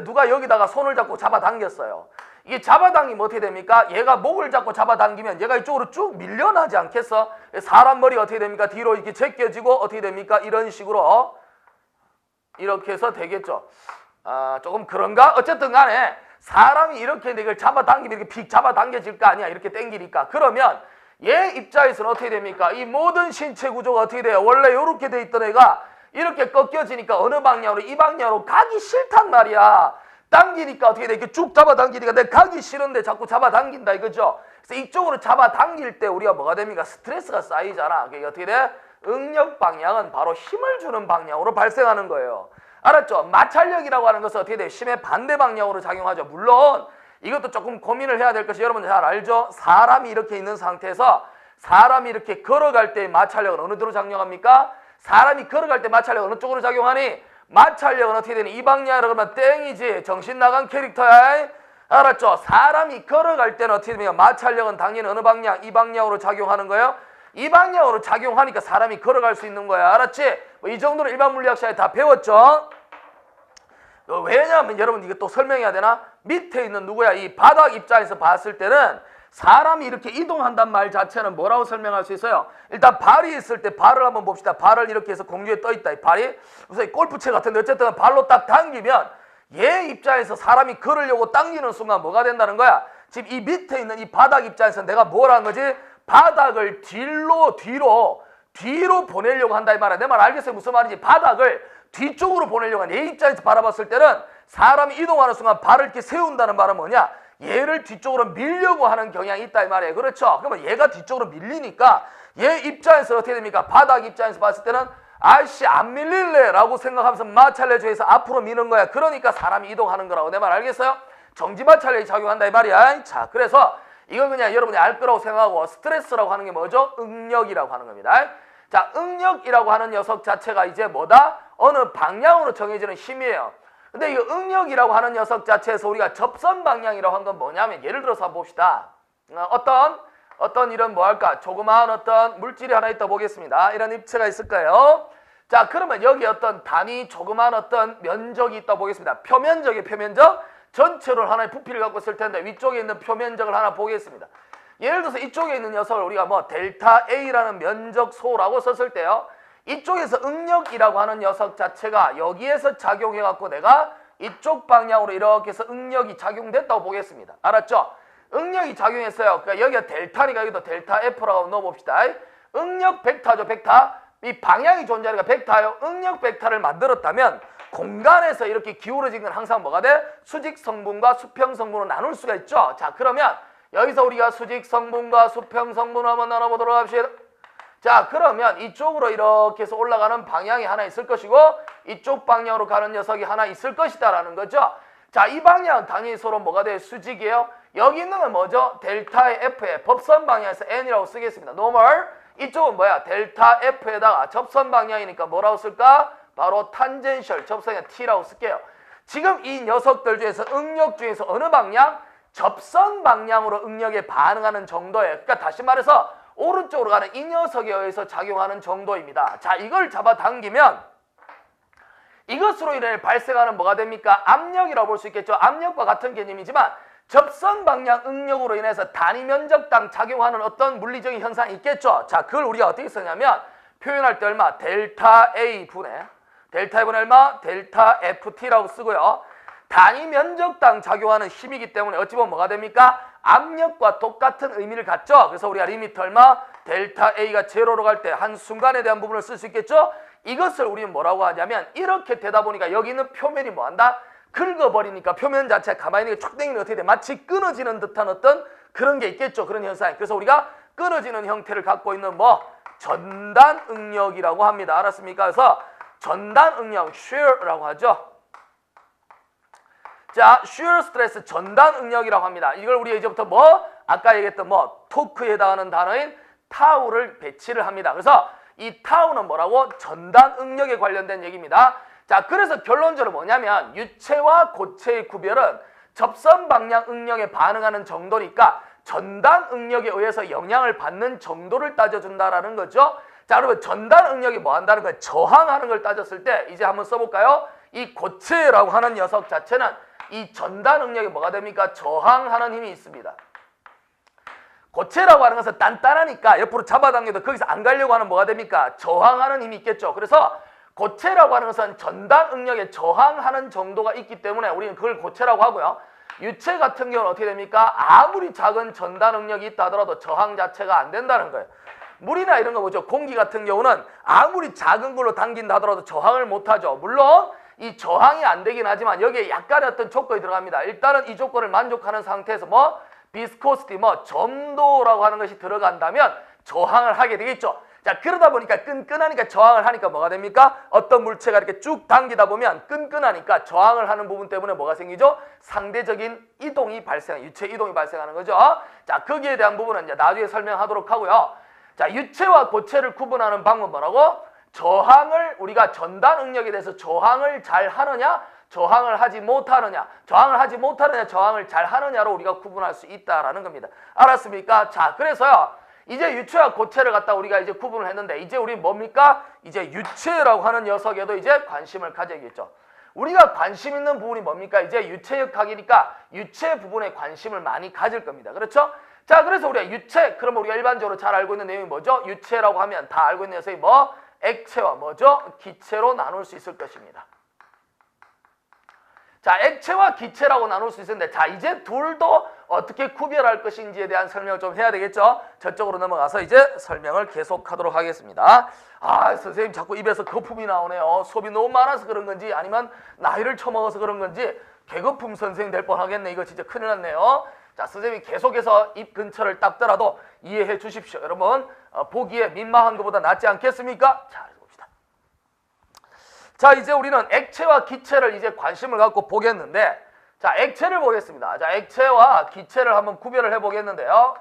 Speaker 1: 누가 여기다가 손을 잡고 잡아당겼어요. 이게 잡아당기면 어떻게 됩니까? 얘가 목을 잡고 잡아당기면 얘가 이쪽으로 쭉 밀려나지 않겠어? 사람 머리가 어떻게 됩니까? 뒤로 이렇게 제껴지고 어떻게 됩니까? 이런 식으로 이렇게 해서 되겠죠. 조금 그런가? 어쨌든 간에 사람이 이렇게 이걸 잡아당기면 이렇게 픽 잡아당겨질 거 아니야? 이렇게 당기니까. 그러면 얘 입장에서는 어떻게 됩니까? 이 모든 신체 구조가 어떻게 돼요? 원래 이렇게 돼 있던 애가 이렇게 꺾여지니까 어느 방향으로? 이 방향으로 가기 싫단 말이야. 당기니까 어떻게 돼? 이렇게 쭉 잡아당기니까 내가 가기 싫은데 자꾸 잡아당긴다 이거죠. 그래서 이쪽으로 잡아당길 때 우리가 뭐가 됩니까? 스트레스가 쌓이잖아. 그게 어떻게 돼? 응력 방향은 바로 힘을 주는 방향으로 발생하는 거예요. 알았죠? 마찰력이라고 하는 것은 어떻게 돼요? 힘의 반대 방향으로 작용하죠. 물론 이것도 조금 고민을 해야 될 것이 여러분 잘 알죠? 사람이 이렇게 있는 상태에서 사람이 이렇게 걸어갈 때 마찰력은 어느 쪽으로 작용합니까? 사람이 걸어갈 때 마찰력은 어느 쪽으로 작용하니? 마찰력은 어떻게 되니? 이 방향으로 그러면 땡이지. 정신 나간 캐릭터야. 알았죠? 사람이 걸어갈 때는 어떻게 됩니까? 마찰력은 당연히 어느 방향? 이 방향으로 작용하는 거예요. 이 방향으로 작용하니까 사람이 걸어갈 수 있는 거야. 알았지? 뭐 이 정도로 일반 물리학 시간에 다 배웠죠? 왜냐하면 여러분 이거 또 설명해야 되나? 밑에 있는 누구야? 이 바닥 입장에서 봤을 때는 사람이 이렇게 이동한단 말 자체는 뭐라고 설명할 수 있어요? 일단 발이 있을 때 발을 한번 봅시다. 발을 이렇게 해서 공중에 떠 있다. 이 발이 우선 골프채 같은데 어쨌든 발로 딱 당기면 얘 입장에서 사람이 걸으려고 당기는 순간 뭐가 된다는 거야? 지금 이 밑에 있는 이 바닥 입장에서 내가 뭘 한 거지? 바닥을 뒤로 보내려고 한다 이 말이야. 내 말 알겠어요? 무슨 말인지. 바닥을 뒤쪽으로 보내려고 하는 얘 입장에서 바라봤을 때는 사람이 이동하는 순간 발을 이렇게 세운다는 말은 뭐냐? 얘를 뒤쪽으로 밀려고 하는 경향이 있다 이 말이에요. 그렇죠? 그러면 얘가 뒤쪽으로 밀리니까 얘 입장에서 어떻게 됩니까? 바닥 입장에서 봤을 때는 아이씨 안 밀릴래 라고 생각하면서 마찰력에서 앞으로 미는 거야. 그러니까 사람이 이동하는 거라고. 내 말 알겠어요? 정지 마찰력이 작용한다 이 말이야. 자, 그래서 이건 그냥 여러분이 알 거라고 생각하고 스트레스라고 하는 게 뭐죠? 응력이라고 하는 겁니다. 자, 응력이라고 하는 녀석 자체가 이제 뭐다? 어느 방향으로 정해지는 힘이에요. 근데 이 응력이라고 하는 녀석 자체에서 우리가 접선 방향이라고 한 건 뭐냐면 예를 들어서 한번 봅시다. 어떤 이런 뭐랄까 조그마한 어떤 물질이 하나 있다 보겠습니다. 이런 입체가 있을까요? 자, 그러면 여기 어떤 단위 조그마한 어떤 면적이 있다 보겠습니다. 표면적이에요. 표면적. 전체로 하나의 부피를 갖고 있을 텐데 위쪽에 있는 표면적을 하나 보겠습니다. 예를 들어서 이쪽에 있는 녀석을 우리가 뭐 델타 A라는 면적소라고 썼을 때요. 이쪽에서 응력이라고 하는 녀석 자체가 여기에서 작용해갖고 내가 이쪽 방향으로 이렇게 해서 응력이 작용됐다고 보겠습니다. 알았죠? 응력이 작용했어요. 그러니까 여기가 델타니까 여기도 델타 F라고 넣어봅시다. 응력 벡터죠, 벡터. 이 방향이 존재하니까 벡터요. 응력 벡터를 만들었다면 공간에서 이렇게 기울어진 건 항상 뭐가 돼? 수직 성분과 수평 성분으로 나눌 수가 있죠. 자, 그러면 여기서 우리가 수직 성분과 수평 성분을 한번 나눠보도록 합시다. 자, 그러면 이쪽으로 이렇게 해서 올라가는 방향이 하나 있을 것이고 이쪽 방향으로 가는 녀석이 하나 있을 것이다라는 거죠. 자, 이 방향은 당연히 서로 뭐가 돼요? 수직이에요. 여기 있는 건 뭐죠? 델타의 F에 법선 방향에서 N이라고 쓰겠습니다. 노멀. 이쪽은 뭐야? 델타 F에다가 접선 방향이니까 뭐라고 쓸까? 바로 탄젠셜 접선의 T라고 쓸게요. 지금 이 녀석들 중에서 응력 중에서 어느 방향? 접선 방향으로 응력에 반응하는 정도예요. 그러니까 다시 말해서 오른쪽으로 가는 이 녀석에 의해서 작용하는 정도입니다. 자, 이걸 잡아당기면 이것으로 인해 발생하는 뭐가 됩니까? 압력이라고 볼 수 있겠죠. 압력과 같은 개념이지만 접선 방향 응력으로 인해서 단위 면적당 작용하는 어떤 물리적인 현상이 있겠죠. 자, 그걸 우리가 어떻게 쓰냐면 표현할 때 얼마? 델타 A 분의 델타 A분의 얼마? 델타 FT라고 쓰고요. 단위 면적당 작용하는 힘이기 때문에 어찌 보면 뭐가 됩니까? 압력과 똑같은 의미를 갖죠. 그래서 우리가 리미트 얼마? 델타 A가 제로로 갈 때 한순간에 대한 부분을 쓸 수 있겠죠. 이것을 우리는 뭐라고 하냐면 이렇게 되다 보니까 여기 있는 표면이 뭐한다? 긁어버리니까 표면 자체가 가만히 있는 게 촉땡이는 어떻게 돼? 마치 끊어지는 듯한 어떤 그런 게 있겠죠. 그런 현상. 그래서 우리가 끊어지는 형태를 갖고 있는 뭐 전단 응력이라고 합니다. 알았습니까? 그래서 전단 응력, shear라고 하죠. 자, shear 스트레스 전단 응력이라고 합니다. 이걸 우리가 이제부터 뭐 아까 얘기했던 뭐 토크에 해당하는 단어인 타우를 배치를 합니다. 그래서 이 타우는 뭐라고? 전단 응력에 관련된 얘기입니다. 자, 그래서 결론적으로 뭐냐면 유체와 고체의 구별은 접선 방향 응력에 반응하는 정도니까 전단 응력에 의해서 영향을 받는 정도를 따져준다라는 거죠. 자, 그러면 전단 응력이 뭐 한다는 거예요? 저항하는 걸 따졌을 때 이제 한번 써볼까요? 이 고체라고 하는 녀석 자체는 이 전단 응력이 뭐가 됩니까? 저항하는 힘이 있습니다. 고체라고 하는 것은 단단하니까 옆으로 잡아당겨도 거기서 안 가려고 하는 뭐가 됩니까? 저항하는 힘이 있겠죠. 그래서 고체라고 하는 것은 전단 응력에 저항하는 정도가 있기 때문에 우리는 그걸 고체라고 하고요. 유체 같은 경우는 어떻게 됩니까? 아무리 작은 전단 응력이 있다 하더라도 저항 자체가 안 된다는 거예요. 물이나 이런 거 보죠. 공기 같은 경우는 아무리 작은 걸로 당긴다 하더라도 저항을 못하죠. 물론 이 저항이 안 되긴 하지만 여기에 약간의 어떤 조건이 들어갑니다. 일단은 이 조건을 만족하는 상태에서 뭐 비스코시티, 뭐 점도라고 하는 것이 들어간다면 저항을 하게 되겠죠. 자, 그러다 보니까 끈끈하니까 저항을 하니까 뭐가 됩니까? 어떤 물체가 이렇게 쭉 당기다 보면 끈끈하니까 저항을 하는 부분 때문에 뭐가 생기죠? 상대적인 이동이 유체 이동이 발생하는 거죠. 자, 거기에 대한 부분은 이제 나중에 설명하도록 하고요. 자, 유체와 고체를 구분하는 방법은 뭐라고? 저항을 우리가 전단 응력에 대해서 저항을 잘 하느냐, 저항을 하지 못하느냐, 저항을 잘 하느냐로 우리가 구분할 수 있다라는 겁니다. 알았습니까? 자, 그래서요. 이제 유체와 고체를 갖다 우리가 이제 구분을 했는데 이제 우리 뭡니까? 이제 유체라고 하는 녀석에도 이제 관심을 가져야겠죠. 우리가 관심 있는 부분이 뭡니까? 이제 유체역학이니까 유체 부분에 관심을 많이 가질 겁니다. 그렇죠? 자, 그래서 우리가 유체, 그러면 우리가 일반적으로 잘 알고 있는 내용이 뭐죠? 유체라고 하면 다 알고 있는 녀석이 뭐? 액체와 뭐죠? 기체로 나눌 수 있을 것입니다. 자, 액체와 기체라고 나눌 수 있었는데 자, 이제 둘도 어떻게 구별할 것인지에 대한 설명을 좀 해야 되겠죠? 저쪽으로 넘어가서 이제 설명을 계속하도록 하겠습니다. 아, 선생님 자꾸 입에서 거품이 나오네요. 수업이 너무 많아서 그런 건지 아니면 나이를 처먹어서 그런 건지 개거품 선생님 될 뻔하겠네. 이거 진짜 큰일 났네요. 자, 선생님이 계속해서 입 근처를 닦더라도 이해해 주십시오. 여러분, 보기에 민망한 것보다 낫지 않겠습니까? 자, 봅시다. 자, 이제 우리는 액체와 기체를 이제 관심을 갖고 보겠는데 자, 액체를 보겠습니다. 자, 액체와 기체를 한번 구별을 해보겠는데요.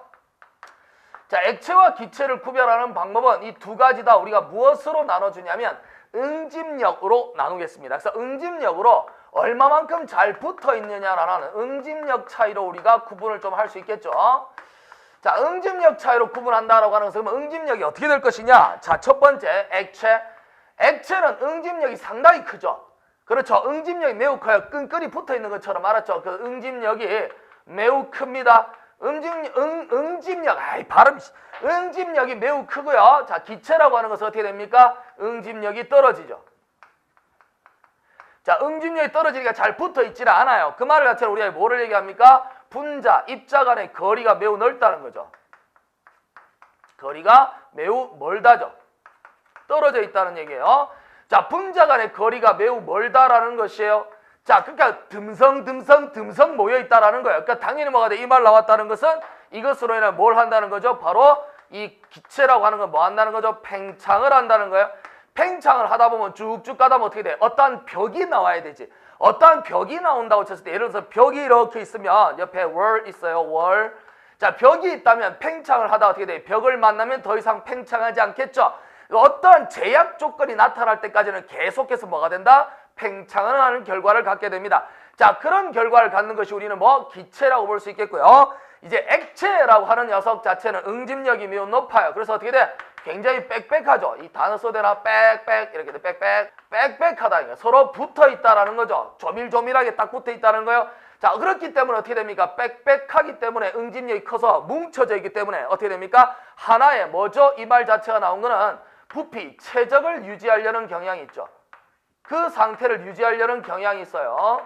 Speaker 1: 자, 액체와 기체를 구별하는 방법은 이 두 가지 다 우리가 무엇으로 나눠주냐면 응집력으로 나누겠습니다. 그래서 응집력으로 얼마만큼 잘 붙어 있느냐라는 응집력 차이로 우리가 구분을 좀 할 수 있겠죠. 자, 응집력 차이로 구분한다라고 하는 것은 그럼 응집력이 어떻게 될 것이냐? 자, 첫 번째 액체. 액체는 응집력이 상당히 크죠. 그렇죠. 응집력이 매우 커요. 끈끈이 붙어 있는 것처럼 알았죠. 그 응집력이 매우 큽니다. 응집력, 응집력이 매우 크고요. 자, 기체라고 하는 것은 어떻게 됩니까? 응집력이 떨어지죠. 자, 응집력이 떨어지니까 잘 붙어 있지는 않아요. 그 말 자체로 우리가 뭐를 얘기합니까? 분자, 입자 간의 거리가 매우 넓다는 거죠. 거리가 매우 멀다죠. 떨어져 있다는 얘기예요. 자, 분자 간의 거리가 매우 멀다라는 것이에요. 자, 그러니까 듬성 모여 있다라는 거예요. 그러니까 당연히 뭐가 돼? 이 말 나왔다는 것은 이것으로 인해 뭘 한다는 거죠? 바로 이 기체라고 하는 건 뭐 한다는 거죠? 팽창을 한다는 거예요. 팽창을 하다 보면 쭉쭉 가다 보면 어떻게 돼? 어떠한 벽이 나와야 되지. 어떠한 벽이 나온다고 쳤을 때 예를 들어서 벽이 이렇게 있으면 옆에 월 있어요. 월. 자, 벽이 있다면 팽창을 하다 어떻게 돼? 벽을 만나면 더 이상 팽창하지 않겠죠. 어떠한 제약 조건이 나타날 때까지는 계속해서 뭐가 된다? 팽창을 하는 결과를 갖게 됩니다. 자, 그런 결과를 갖는 것이 우리는 뭐 기체라고 볼 수 있겠고요. 이제 액체라고 하는 녀석 자체는 응집력이 매우 높아요. 그래서 어떻게 돼? 굉장히 빽빽하죠. 이 단어 써대나 빽빽 이렇게 돼. 빽빽하다. 서로 붙어 있다라는 거죠. 조밀조밀하게 딱 붙어 있다는 거예요. 자, 그렇기 때문에 어떻게 됩니까? 빽빽하기 때문에 응집력이 커서 뭉쳐져 있기 때문에 어떻게 됩니까? 하나의 뭐죠? 이 말 자체가 나온 거는 부피, 최적을 유지하려는 경향이 있죠. 그 상태를 유지하려는 경향이 있어요.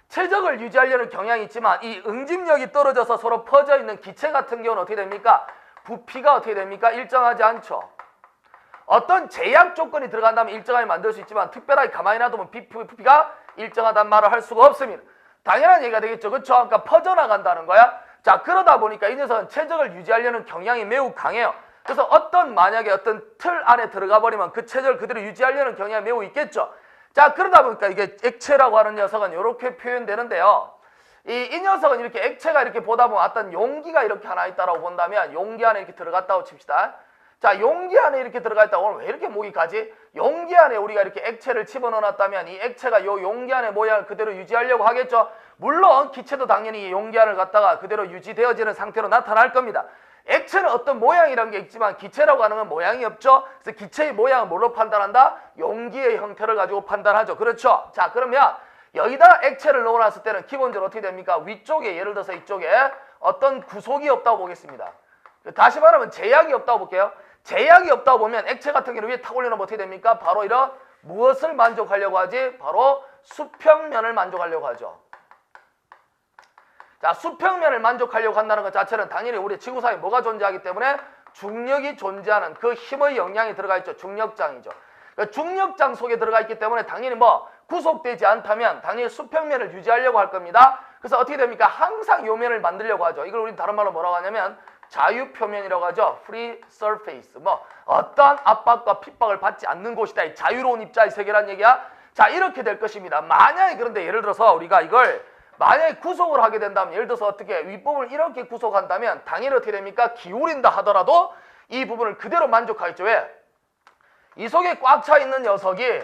Speaker 1: 최적을 유지하려는 경향이 있지만 이 응집력이 떨어져서 서로 퍼져 있는 기체 같은 경우는 어떻게 됩니까? 부피가 어떻게 됩니까? 일정하지 않죠. 어떤 제약 조건이 들어간다면 일정하게 만들 수 있지만 특별하게 가만히 놔두면 부피가 일정하다는 말을 할 수가 없습니다. 당연한 얘기가 되겠죠. 그렇죠? 그러니까 퍼져나간다는 거야. 자, 그러다 보니까 이 녀석은 최적을 유지하려는 경향이 매우 강해요. 그래서 만약에 어떤 틀 안에 들어가 버리면 그 체적을 그대로 유지하려는 경향이 매우 있겠죠. 자, 그러다 보니까 이게 액체라고 하는 녀석은 이렇게 표현되는데요. 이 녀석은 이렇게 액체가 이렇게 보다 보면 어떤 용기가 이렇게 하나 있다라고 본다면 용기 안에 이렇게 들어갔다고 칩시다. 자, 용기 안에 이렇게 들어가 있다. 오늘 왜 이렇게 목이 가지? 용기 안에 우리가 이렇게 액체를 집어넣어놨다면 이 액체가 요 용기 안의 모양을 그대로 유지하려고 하겠죠. 물론 기체도 당연히 이 용기 안을 갖다가 그대로 유지되어지는 상태로 나타날 겁니다. 액체는 어떤 모양이라는 게 있지만 기체라고 하는 건 모양이 없죠. 그래서 기체의 모양을 뭘로 판단한다? 용기의 형태를 가지고 판단하죠. 그렇죠? 자, 그러면 여기다 액체를 넣어놨을 때는 기본적으로 어떻게 됩니까? 위쪽에 예를 들어서 이쪽에 어떤 구속이 없다고 보겠습니다. 다시 말하면 제약이 없다고 볼게요. 제약이 없다고 보면 액체 같은 경우는 위에 탁 올려놓으면 어떻게 됩니까? 바로 이런 무엇을 만족하려고 하지? 바로 수평면을 만족하려고 하죠. 자, 수평면을 만족하려고 한다는 것 자체는 당연히 우리 지구상에 뭐가 존재하기 때문에 중력이 존재하는 그 힘의 영향이 들어가 있죠. 중력장이죠. 그러니까 중력장 속에 들어가 있기 때문에 당연히 뭐 구속되지 않다면 당연히 수평면을 유지하려고 할 겁니다. 그래서 어떻게 됩니까? 항상 요 면을 만들려고 하죠. 이걸 우리 다른 말로 뭐라고 하냐면 자유표면이라고 하죠. free surface. 뭐 어떠한 압박과 핍박을 받지 않는 곳이다. 이 자유로운 입자의 세계란 얘기야. 자, 이렇게 될 것입니다. 만약에 그런데 예를 들어서 우리가 이걸 만약에 구속을 하게 된다면 예를 들어서 어떻게 윗부분을 이렇게 구속한다면 당연히 어떻게 됩니까? 기울인다 하더라도 이 부분을 그대로 만족하겠죠. 왜? 이 속에 꽉 차 있는 녀석이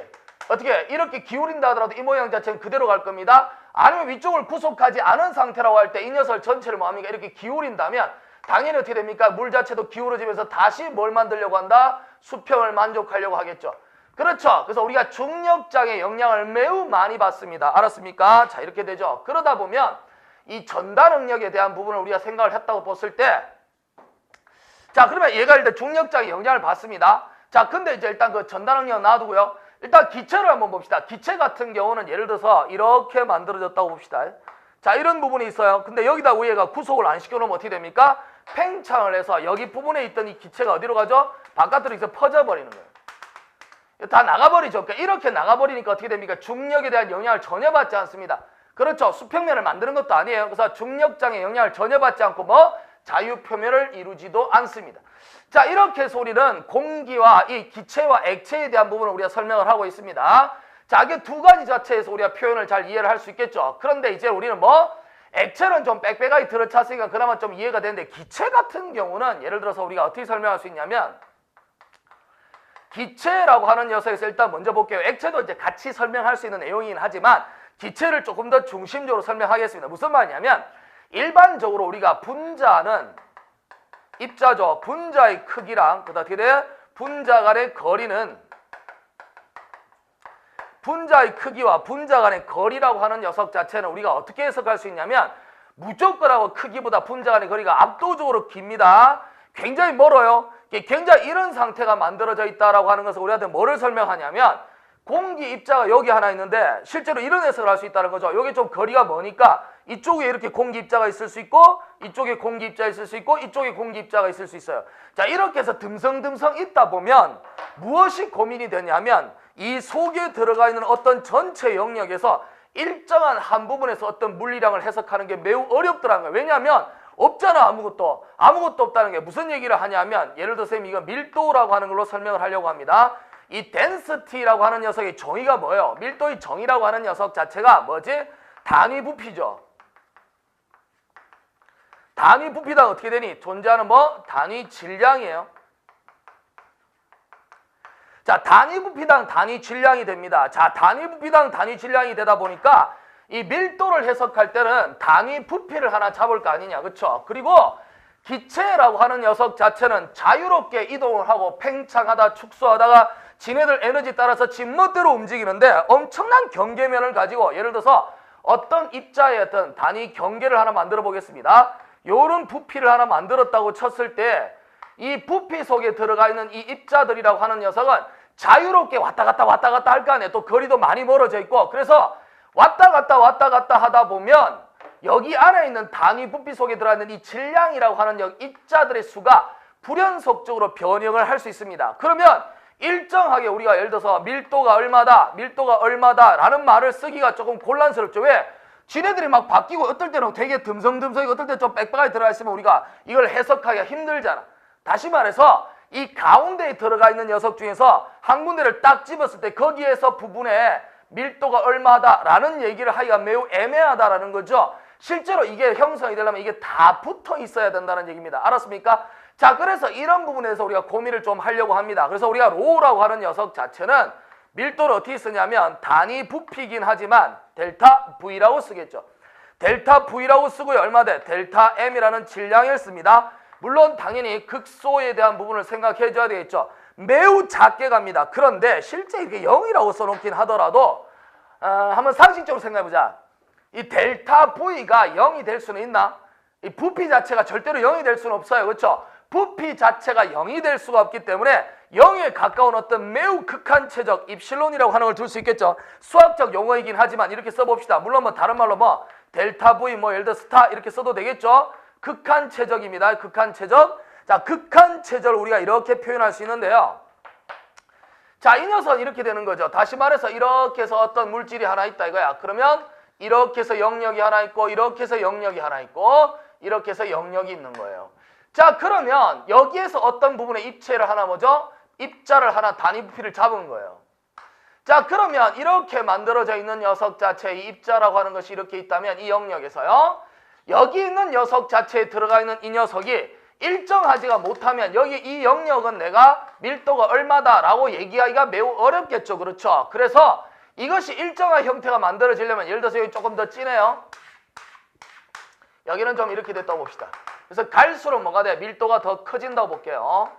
Speaker 1: 어떻게 이렇게 기울인다 하더라도 이 모양 자체는 그대로 갈 겁니다. 아니면 위쪽을 구속하지 않은 상태라고 할 때 이 녀석 전체를 뭐합니까? 이렇게 기울인다면 당연히 어떻게 됩니까? 물 자체도 기울어지면서 다시 뭘 만들려고 한다? 수평을 만족하려고 하겠죠. 그렇죠. 그래서 우리가 중력장의 영향을 매우 많이 받습니다. 알았습니까? 자, 이렇게 되죠. 그러다 보면 이 전달 응력에 대한 부분을 우리가 생각을 했다고 봤을 때, 자, 그러면 얘가 일단 중력장의 영향을 받습니다. 자, 근데 이제 일단 그 전달 응력 놔두고요. 일단 기체를 한번 봅시다. 기체 같은 경우는 예를 들어서 이렇게 만들어졌다고 봅시다. 자, 이런 부분이 있어요. 근데 여기다 위에가 구속을 안 시켜놓으면 어떻게 됩니까? 팽창을 해서 여기 부분에 있던 이 기체가 어디로 가죠? 바깥으로 이제 퍼져버리는 거예요. 다 나가버리죠. 그러니까 이렇게 나가버리니까 어떻게 됩니까? 중력에 대한 영향을 전혀 받지 않습니다. 그렇죠. 수평면을 만드는 것도 아니에요. 그래서 중력장의 영향을 전혀 받지 않고 뭐 자유표면을 이루지도 않습니다. 자, 이렇게 해서 우리는 공기와 이 기체와 액체에 대한 부분을 우리가 설명을 하고 있습니다. 자, 이게 두 가지 자체에서 우리가 표현을 잘 이해를 할 수 있겠죠. 그런데 이제 우리는 뭐 액체는 좀 빽빽하게 들어찼으니까 그나마 좀 이해가 되는데 기체 같은 경우는 예를 들어서 우리가 어떻게 설명할 수 있냐면 기체라고 하는 녀석에서 일단 먼저 볼게요. 액체도 이제 같이 설명할 수 있는 내용이긴 하지만 기체를 조금 더 중심적으로 설명하겠습니다. 무슨 말이냐면 일반적으로 우리가 분자는 입자죠. 분자의 크기랑 그다음 분자 간의 거리는 분자의 크기와 분자 간의 거리라고 하는 녀석 자체는 우리가 어떻게 해석할 수 있냐면 무조건하고 크기보다 분자 간의 거리가 압도적으로 깁니다. 굉장히 멀어요. 굉장히 이런 상태가 만들어져 있다라고 하는 것은 우리한테 뭐를 설명하냐면 공기 입자가 여기 하나 있는데 실제로 이런 해석을 할 수 있다는 거죠. 여기 좀 거리가 머니까 이쪽에 이렇게 공기 입자가 있을 수 있고 이쪽에 공기 입자가 있을 수 있고 이쪽에 공기 입자가 있을 수 있어요. 자, 이렇게 해서 듬성듬성 있다 보면 무엇이 고민이 되냐면 이 속에 들어가 있는 어떤 전체 영역에서 일정한 한 부분에서 어떤 물리량을 해석하는 게 매우 어렵더라는 거예요. 왜냐하면 없잖아. 아무것도 없다는 게 무슨 얘기를 하냐면 예를 들어 쌤이 이거 밀도라고 하는 걸로 설명을 하려고 합니다. 이 density라고 하는 녀석의 정의가 뭐예요? 밀도의 정의라고 하는 녀석 자체가 뭐지? 단위 부피죠. 단위 부피당 어떻게 되니? 존재하는 뭐? 단위 질량이에요. 자, 단위 부피당 단위 질량이 됩니다. 자, 단위 부피당 단위 질량이 되다 보니까 이 밀도를 해석할 때는 단위 부피를 하나 잡을 거 아니냐, 그쵸? 그리고 기체라고 하는 녀석 자체는 자유롭게 이동을 하고 팽창하다 축소하다가 지네들 에너지 따라서 진멋대로 움직이는데 엄청난 경계면을 가지고 예를 들어서 어떤 입자의 어떤 단위 경계를 하나 만들어 보겠습니다. 요런 부피를 하나 만들었다고 쳤을 때 이 부피 속에 들어가 있는 이 입자들이라고 하는 녀석은 자유롭게 왔다 갔다 할 거 아니에요. 또 거리도 많이 멀어져 있고 그래서 왔다 갔다 하다 보면 여기 안에 있는 단위 부피 속에 들어있는 이 질량이라고 하는 입자들의 수가 불연속적으로 변형을 할 수 있습니다. 그러면 일정하게 우리가 예를 들어서 밀도가 얼마다 라는 말을 쓰기가 조금 곤란스럽죠. 왜? 지네들이 막 바뀌고 어떨 때는 되게 듬성듬성이고 어떨 때 좀 빽빽하게 들어가 있으면 우리가 이걸 해석하기가 힘들잖아. 다시 말해서 이 가운데에 들어가 있는 녀석 중에서 한 군데를 딱 집었을 때 거기에서 부분에 밀도가 얼마다라는 얘기를 하기가 매우 애매하다라는 거죠. 실제로 이게 형성이 되려면 이게 다 붙어 있어야 된다는 얘기입니다. 알았습니까? 자, 그래서 이런 부분에서 우리가 고민을 좀 하려고 합니다. 그래서 우리가 로우라고 하는 녀석 자체는 밀도를 어떻게 쓰냐면 단위 부피긴 하지만 델타 V라고 쓰겠죠. 델타 V라고 쓰고요. 얼마 돼? 델타 M이라는 질량을 씁니다. 물론 당연히 극소에 대한 부분을 생각해 줘야 되겠죠. 매우 작게 갑니다. 그런데 실제 이렇게 0이라고 써놓긴 하더라도 한번 상식적으로 생각해보자. 이 델타 V가 0이 될 수는 있나? 이 부피 자체가 절대로 0이 될 수는 없어요. 그렇죠? 부피 자체가 0이 될 수가 없기 때문에 0에 가까운 어떤 매우 극한체적 입실론이라고 하는 걸 둘 수 있겠죠. 수학적 용어이긴 하지만 이렇게 써봅시다. 물론 뭐 다른 말로 뭐 델타 V 뭐 예를 들어 스타 이렇게 써도 되겠죠. 극한체적입니다. 극한체적. 자, 극한체적을 우리가 이렇게 표현할 수 있는데요. 자, 이 녀석은 이렇게 되는 거죠. 다시 말해서 이렇게 해서 어떤 물질이 하나 있다 이거야. 그러면 이렇게 해서 영역이 하나 있고 이렇게 해서 영역이 하나 있고 이렇게 해서 영역이 있는 거예요. 자, 그러면 여기에서 어떤 부분에 입체를 하나 뭐죠? 입자를 하나 단위 부피를 잡은 거예요. 자, 그러면 이렇게 만들어져 있는 녀석 자체의 입자라고 하는 것이 이렇게 있다면 이 영역에서요. 여기 있는 녀석 자체에 들어가 있는 이 녀석이 일정하지가 못하면 여기 이 영역은 내가 밀도가 얼마다라고 얘기하기가 매우 어렵겠죠. 그렇죠? 그래서 이것이 일정한 형태가 만들어지려면 예를 들어서 여기 조금 더 진해요. 여기는 좀 이렇게 됐다고 봅시다. 그래서 갈수록 뭐가 돼? 밀도가 더 커진다고 볼게요.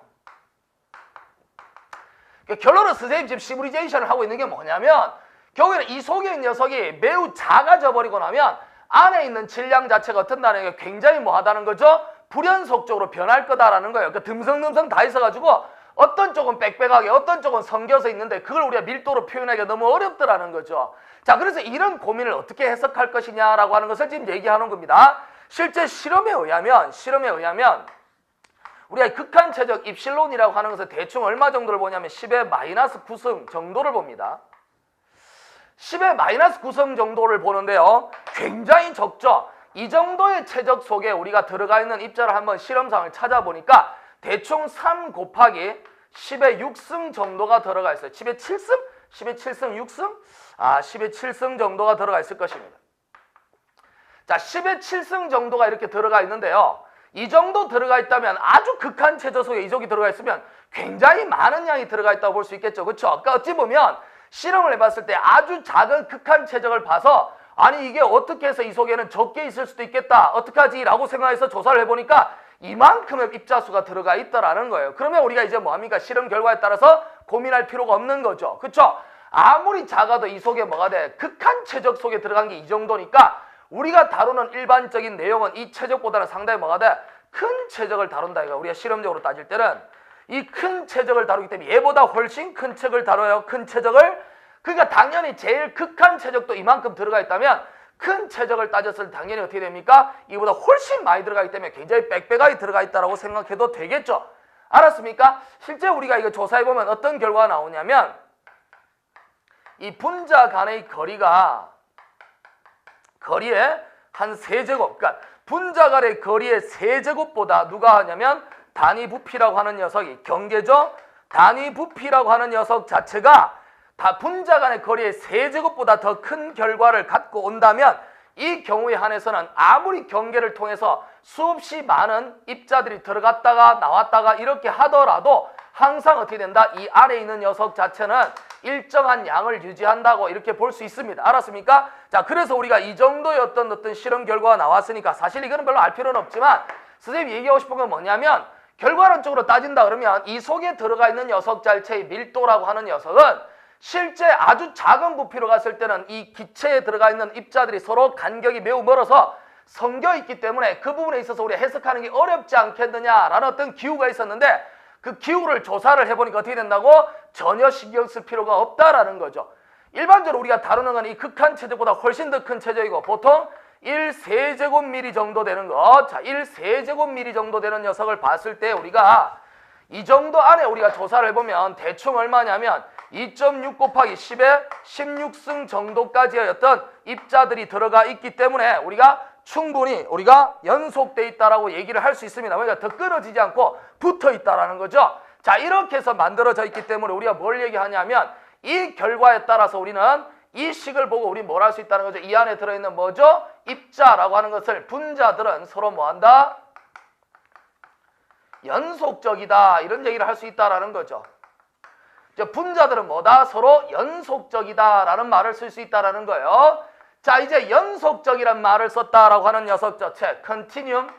Speaker 1: 결론은 선생님 지금 시뮬레이션을 하고 있는 게 뭐냐면 결국에는 이 속에 있는 녀석이 매우 작아져 버리고 나면 안에 있는 질량 자체가 어떤다는 게 굉장히 뭐하다는 거죠? 불연속적으로 변할 거다라는 거예요. 그러니까 듬성듬성 다 있어가지고 어떤 쪽은 빽빽하게 어떤 쪽은 성겨서 있는데 그걸 우리가 밀도로 표현하기가 너무 어렵더라는 거죠. 자, 그래서 이런 고민을 어떻게 해석할 것이냐라고 하는 것을 지금 얘기하는 겁니다. 실제 실험에 의하면 우리가 극한체적 입실론이라고 하는 것을 대충 얼마 정도를 보냐면 10의 마이너스 9승 정도를 봅니다. 10의 마이너스 9승 정도를 보는데요. 굉장히 적죠. 이 정도의 체적 속에 우리가 들어가 있는 입자를 한번 실험상을 찾아보니까 대충 3 곱하기 10의 6승 정도가 들어가 있어요. 10의 7승? 10의 7승 6승? 10의 7승 정도가 들어가 있을 것입니다. 자, 10의 7승 정도가 이렇게 들어가 있는데요. 이 정도 들어가 있다면 아주 극한 체적 속에 이 적이 들어가 있으면 굉장히 많은 양이 들어가 있다고 볼 수 있겠죠. 그렇죠? 그러니까 어찌 보면 실험을 해봤을 때 아주 작은 극한 체적을 봐서 아니 이게 어떻게 해서 이 속에는 적게 있을 수도 있겠다. 어떡하지? 라고 생각해서 조사를 해보니까 이만큼의 입자수가 들어가 있더라는 거예요. 그러면 우리가 이제 뭐합니까? 실험 결과에 따라서 고민할 필요가 없는 거죠. 그렇죠? 아무리 작아도 이 속에 뭐가 돼? 극한 최적 속에 들어간 게 이 정도니까 우리가 다루는 일반적인 내용은 이 최적보다는 상당히 뭐가 돼? 큰 최적을 다룬다. 이거 우리가 실험적으로 따질 때는 이 큰 최적을 다루기 때문에 얘보다 훨씬 큰 책을 다뤄요. 큰 최적을. 그러니까 당연히 제일 극한 최적도 이만큼 들어가 있다면 큰 최적을 따졌을 때 당연히 어떻게 됩니까? 이보다 훨씬 많이 들어가기 때문에 굉장히 빽빽하게 들어가 있다고 생각해도 되겠죠. 알았습니까? 실제 우리가 이거 조사해보면 어떤 결과가 나오냐면 이 분자 간의 거리의 한 세제곱, 그러니까 분자 간의 거리의 세제곱보다 누가 하냐면 단위 부피라고 하는 녀석이 경계죠. 단위 부피라고 하는 녀석 자체가 다 분자 간의 거리의 세제곱보다 더 큰 결과를 갖고 온다면 이 경우에 한해서는 아무리 경계를 통해서 수없이 많은 입자들이 들어갔다가 나왔다가 이렇게 하더라도 항상 어떻게 된다? 이 안에 있는 녀석 자체는 일정한 양을 유지한다고 이렇게 볼 수 있습니다. 알았습니까? 자, 그래서 우리가 이 정도의 어떤 실험 결과가 나왔으니까 사실 이거는 별로 알 필요는 없지만 선생님이 얘기하고 싶은 건 뭐냐면 결과론적으로 따진다 그러면 이 속에 들어가 있는 녀석 자체의 밀도라고 하는 녀석은 실제 아주 작은 부피로 갔을 때는 이 기체에 들어가 있는 입자들이 서로 간격이 매우 멀어서 섞여 있기 때문에 그 부분에 있어서 우리가 해석하는 게 어렵지 않겠느냐라는 어떤 기우가 있었는데 그 기우를 조사를 해보니까 어떻게 된다고? 전혀 신경 쓸 필요가 없다라는 거죠. 일반적으로 우리가 다루는 건 이 극한 체적보다 훨씬 더 큰 체적이고 보통 1세제곱미리 정도 되는 거, 자 1세제곱미리 정도 되는 녀석을 봤을 때 우리가 이 정도 안에 우리가 조사를 해보면 대충 얼마냐면 2.6 곱하기 10의 16승 정도까지의 어떤 입자들이 들어가 있기 때문에 우리가 충분히 우리가 연속돼 있다라고 얘기를 할 수 있습니다. 그러니까 더 끊어지지 않고 붙어 있다라는 거죠. 자, 이렇게 해서 만들어져 있기 때문에 우리가 뭘 얘기하냐면 이 결과에 따라서 우리는 이 식을 보고 우리 뭘 할 수 있다는 거죠. 이 안에 들어있는 뭐죠? 입자라고 하는 것을 분자들은 서로 뭐한다? 연속적이다. 이런 얘기를 할 수 있다라는 거죠. 분자들은 뭐다? 서로 연속적이다라는 말을 쓸 수 있다라는 거예요. 자, 이제 연속적이란 말을 썼다라고 하는 녀석 자체, continuum.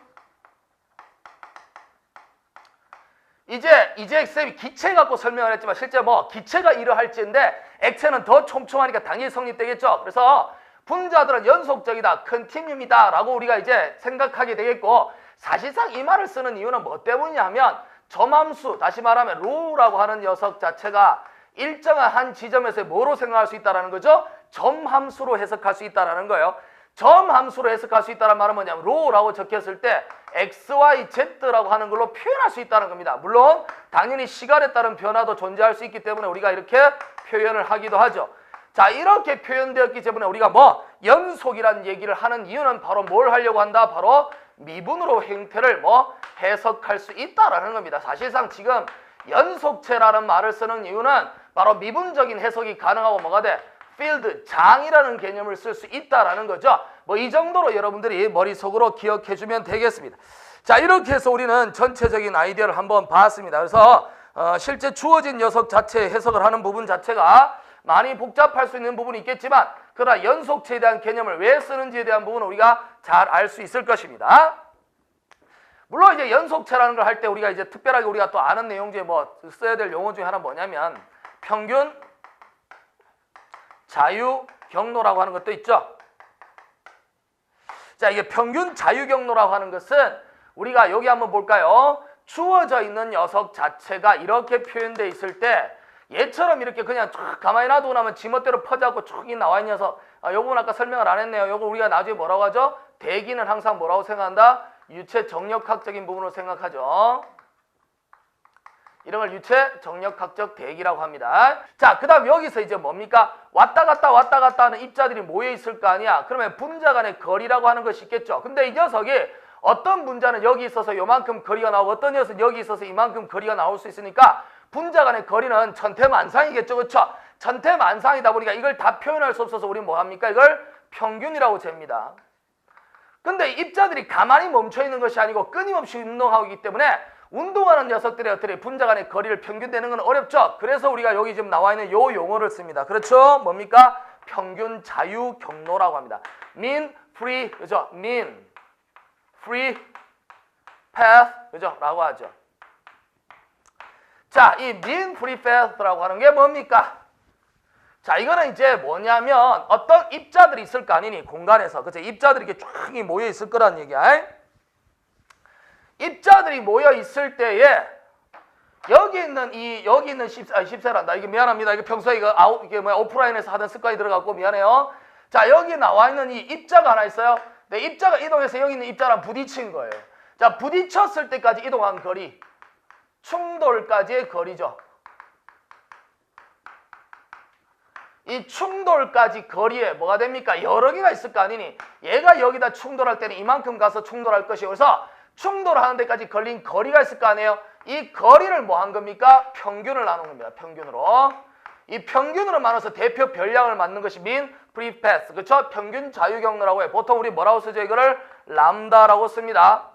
Speaker 1: 이제 쌤이 기체 갖고 설명을 했지만 실제 뭐 기체가 이러할지인데 액체는 더 촘촘하니까 당연히 성립되겠죠. 그래서 분자들은 연속적이다, continuum이다 라고 우리가 이제 생각하게 되겠고 사실상 이 말을 쓰는 이유는 뭐 때문이냐면 점함수, 다시 말하면 로우라고 하는 녀석 자체가 일정한 한 지점에서 뭐로 생각할 수 있다는 거죠? 점함수로 해석할 수 있다는 거예요. 점함수로 해석할 수 있다는 말은 뭐냐면 로우라고 적혔을 때 x, y, z라고 하는 걸로 표현할 수 있다는 겁니다. 물론 당연히 시간에 따른 변화도 존재할 수 있기 때문에 우리가 이렇게 표현을 하기도 하죠. 자, 이렇게 표현되었기 때문에 우리가 뭐 연속이라는 얘기를 하는 이유는 바로 뭘 하려고 한다? 바로 미분으로 형태를 뭐 해석할 수 있다라는 겁니다. 사실상 지금 연속체라는 말을 쓰는 이유는 바로 미분적인 해석이 가능하고 뭐가 돼? 필드, 장이라는 개념을 쓸 수 있다라는 거죠. 뭐 이 정도로 여러분들이 머릿속으로 기억해 주면 되겠습니다. 자, 이렇게 해서 우리는 전체적인 아이디어를 한번 봤습니다. 그래서 실제 주어진 녀석 자체의 해석을 하는 부분 자체가 많이 복잡할 수 있는 부분이 있겠지만 그러나 연속체에 대한 개념을 왜 쓰는지에 대한 부분은 우리가 잘 알 수 있을 것입니다. 물론 이제 연속체라는 걸 할 때 우리가 이제 특별하게 우리가 또 아는 내용 중에 뭐 써야 될 용어 중에 하나 뭐냐면 평균 자유 경로라고 하는 것도 있죠. 자, 이게 평균 자유 경로라고 하는 것은 우리가 여기 한번 볼까요? 주어져 있는 녀석 자체가 이렇게 표현되어 있을 때 얘처럼 이렇게 그냥 쭉 가만히 놔두고 나면 지멋대로 퍼져갖고 쭉 나와 있는 녀석, 요건 아까 설명을 안 했네요. 요거 우리가 나중에 뭐라고 하죠? 대기는 항상 뭐라고 생각한다? 유체 정력학적인 부분으로 생각하죠. 이런 걸 유체 정력학적 대기라고 합니다. 자, 그 다음 여기서 이제 뭡니까? 왔다 갔다 하는 입자들이 모여 있을 거 아니야. 그러면 분자 간의 거리라고 하는 것이 있겠죠. 근데 이 녀석이 어떤 분자는 여기 있어서 요만큼 거리가 나오고 어떤 녀석은 여기 있어서 이만큼 거리가 나올 수 있으니까 분자 간의 거리는 천태만상이겠죠. 그렇죠? 천태만상이다 보니까 이걸 다 표현할 수 없어서 우리는 뭐합니까? 이걸 평균이라고 잽니다. 근데 입자들이 가만히 멈춰 있는 것이 아니고 끊임없이 운동하고 있기 때문에 운동하는 녀석들의 어떻게 분자 간의 거리를 평균되는 건 어렵죠. 그래서 우리가 여기 지금 나와 있는 요 용어를 씁니다. 그렇죠? 뭡니까? 평균 자유 경로라고 합니다. mean free, 그죠? mean free path, 그죠? 라고 하죠. 자, 이 mean free path라고 하는 게 뭡니까? 자, 이거는 이제 뭐냐면 어떤 입자들이 있을 거 아니니 공간에서. 그치? 입자들이 이렇게 쫙 모여 있을 거란 얘기야. 입자들이 모여 있을 때에 여기 있는 10세란다. 이게 미안합니다. 이게 평소에 이게 오프라인에서 하던 습관이 들어갔고 미안해요. 자, 여기 나와 있는 이 입자가 하나 있어요. 네, 입자가 이동해서 여기 있는 입자랑 부딪힌 거예요. 자, 부딪혔을 때까지 이동한 거리. 충돌까지의 거리죠. 이 충돌까지 거리에 뭐가 됩니까? 여러 개가 있을 거 아니니 얘가 여기다 충돌할 때는 이만큼 가서 충돌할 것이고 그래서 충돌하는 데까지 걸린 거리가 있을 거 아니에요? 이 거리를 뭐 한 겁니까? 평균을 나눈 겁니다. 평균으로. 이 평균으로 나눠서 대표 별량을 맞는 것이 mean free path. 그렇죠? 평균 자유경로라고 해요. 보통 우리 뭐라고 쓰죠? 이거를 람다라고 씁니다.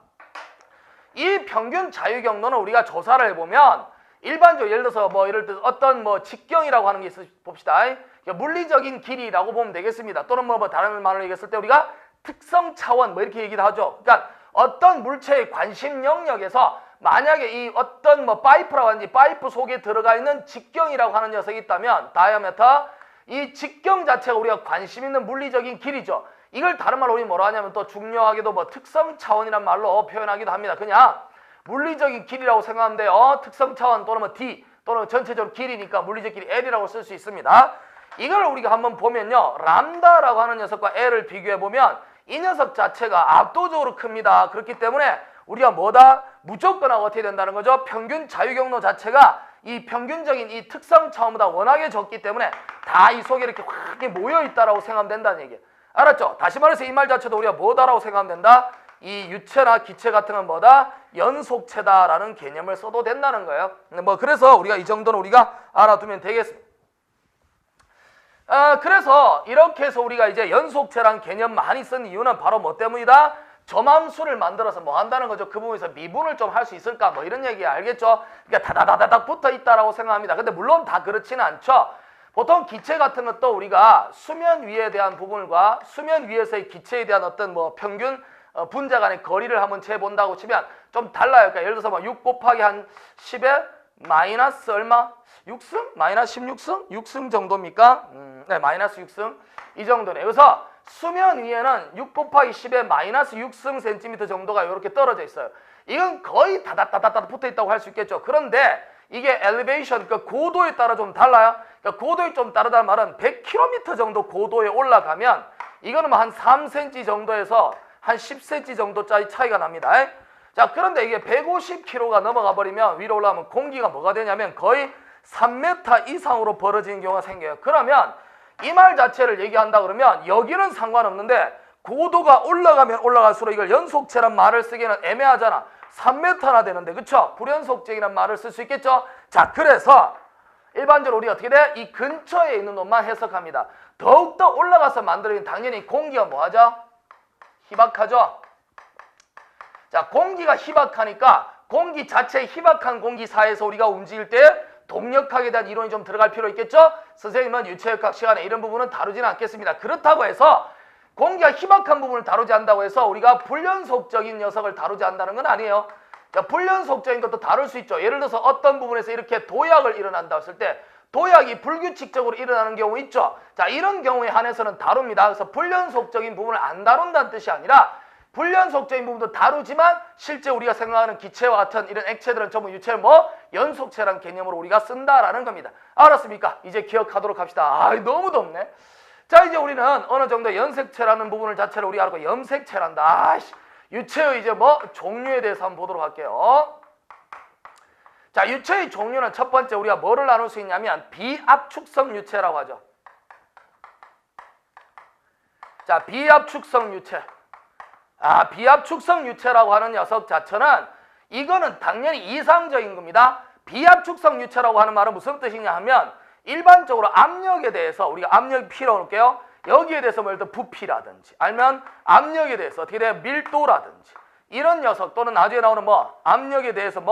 Speaker 1: 이 평균 자유경로는 우리가 조사를 해보면 일반적으로 예를 들어서 예를 들어서 어떤 직경이라고 하는 게 있어 봅시다. 물리적인 길이라고 보면 되겠습니다. 또는 다른 말로 얘기했을 때 우리가 특성 차원 이렇게 얘기도 하죠. 그러니까 어떤 물체의 관심 영역에서 만약에 이 어떤 파이프라고 하는지 파이프 속에 들어가 있는 직경이라고 하는 녀석이 있다면 다이아메터, 이 직경 자체가 우리가 관심 있는 물리적인 길이죠. 이걸 다른 말로 우리 뭐라 하냐면 또 중요하게도 특성 차원이란 말로 표현하기도 합니다. 그냥 물리적인 길이라고 생각하면 돼요. 특성 차원 또는 D 또는 전체적으로 길이니까 물리적 길이 L이라고 쓸 수 있습니다. 이걸 우리가 한번 보면요. 람다라고 하는 녀석과 L을 비교해 보면 이 녀석 자체가 압도적으로 큽니다. 그렇기 때문에 우리가 무조건 어떻게 된다는 거죠? 평균 자유경로 자체가 이 평균적인 이 특성 차원보다 워낙에 적기 때문에 다 이 속에 이렇게 확 모여 있다라고 생각하면 된다는 얘기예요. 알았죠? 다시 말해서 이 말 자체도 우리가 뭐다라고 생각하면 된다? 이 유체나 기체 같은 건 뭐다? 연속체다라는 개념을 써도 된다는 거예요. 그래서 우리가 이 정도는 우리가 알아두면 되겠습니다. 그래서 이렇게 해서 우리가 이제 연속체란 개념 많이 쓴 이유는 바로 뭐 때문이다? 점함수를 만들어서 뭐 한다는 거죠. 그 부분에서 미분을 좀 할 수 있을까? 이런 얘기 알겠죠? 그러니까 다다다닥 붙어 있다라고 생각합니다. 근데 물론 다 그렇지는 않죠. 보통 기체 같은 것도 우리가 수면 위에 대한 부분과 수면 위에서의 기체에 대한 어떤 평균 분자 간의 거리를 한번 재본다고 치면 좀 달라요. 그러니까 예를 들어서 6 곱하기 한 10에 마이너스 얼마? 6승? 마이너스 16승? 6승 정도입니까? 네, 마이너스 6승. 이 정도네. 그래서 수면 위에는 6 곱하기 10에 마이너스 6승 센티미터 정도가 이렇게 떨어져 있어요. 이건 거의 다다다다다 붙어 있다고 할 수 있겠죠. 그런데 이게 엘리베이션, 그러니까 고도에 따라 좀 달라요. 그러니까 고도에 좀 다르다는 말은 100km 정도 고도에 올라가면 이거는 한 3cm 정도에서 한 10cm 정도짜리 차이가 납니다. 자, 그런데 이게 150km가 넘어가 버리면 위로 올라가면 공기가 뭐가 되냐면 거의 3m 이상으로 벌어지는 경우가 생겨요. 그러면 이 말 자체를 얘기한다 그러면 여기는 상관없는데 고도가 올라가면 올라갈수록 이걸 연속체란 말을 쓰기에는 애매하잖아. 3m나 되는데, 그쵸? 불연속적이란 말을 쓸 수 있겠죠? 자, 그래서 일반적으로 우리가 어떻게 돼? 이 근처에 있는 놈만 해석합니다. 더욱더 올라가서 만들어진 당연히 공기가 뭐하죠? 희박하죠? 자, 공기가 희박하니까 공기 자체의 희박한 공기사에서 우리가 움직일 때 동력학에 대한 이론이 좀 들어갈 필요 있겠죠? 선생님은 유체역학 시간에 이런 부분은 다루지는 않겠습니다. 그렇다고 해서 공기가 희박한 부분을 다루지 않는다고 해서 우리가 불연속적인 녀석을 다루지 않는다는 건 아니에요. 자, 불연속적인 것도 다룰 수 있죠. 예를 들어서 어떤 부분에서 이렇게 도약을 일어난다 했을 때 도약이 불규칙적으로 일어나는 경우 있죠. 자, 이런 경우에 한해서는 다룹니다. 그래서 불연속적인 부분을 안 다룬다는 뜻이 아니라 불연속적인 부분도 다루지만 실제 우리가 생각하는 기체와 같은 이런 액체들은 전부 유체를 연속체라는 개념으로 우리가 쓴다라는 겁니다. 알았습니까? 이제 기억하도록 합시다. 너무 덥네. 자, 이제 우리는 어느 정도 연색체라는 부분을 자체를 우리가 알고 염색체란다. 유체의 이제 종류에 대해서 한번 보도록 할게요. 자, 유체의 종류는 첫 번째 우리가 뭐를 나눌 수 있냐면 비압축성 유체라고 하죠. 자, 비압축성 유체. 비압축성 유체라고 하는 녀석 자체는 이거는 당연히 이상적인 겁니다. 비압축성 유체라고 하는 말은 무슨 뜻이냐 하면 일반적으로 압력에 대해서 우리가 압력이 P라고 할게요. 여기에 대해서 예를 들어 부피라든지 아니면 압력에 대해서 어떻게 돼요? 밀도라든지 이런 녀석 또는 나중에 나오는 압력에 대해서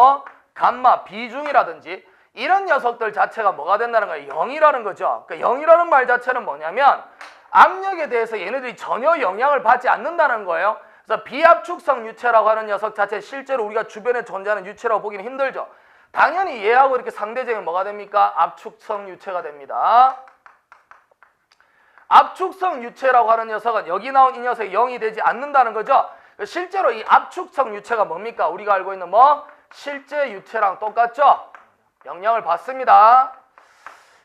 Speaker 1: 감마 비중이라든지 이런 녀석들 자체가 뭐가 된다는 거예요? 0이라는 거죠. 그러니까 0이라는 말 자체는 뭐냐면 압력에 대해서 얘네들이 전혀 영향을 받지 않는다는 거예요. 그래서 비압축성 유체라고 하는 녀석 자체 실제로 우리가 주변에 존재하는 유체라고 보기는 힘들죠. 당연히 얘하고 이렇게 상대적인 뭐가 됩니까? 압축성 유체가 됩니다. 압축성 유체라고 하는 녀석은 여기 나온 이 녀석이 0이 되지 않는다는 거죠. 실제로 이 압축성 유체가 뭡니까? 우리가 알고 있는 뭐 실제 유체랑 똑같죠? 영향을 받습니다.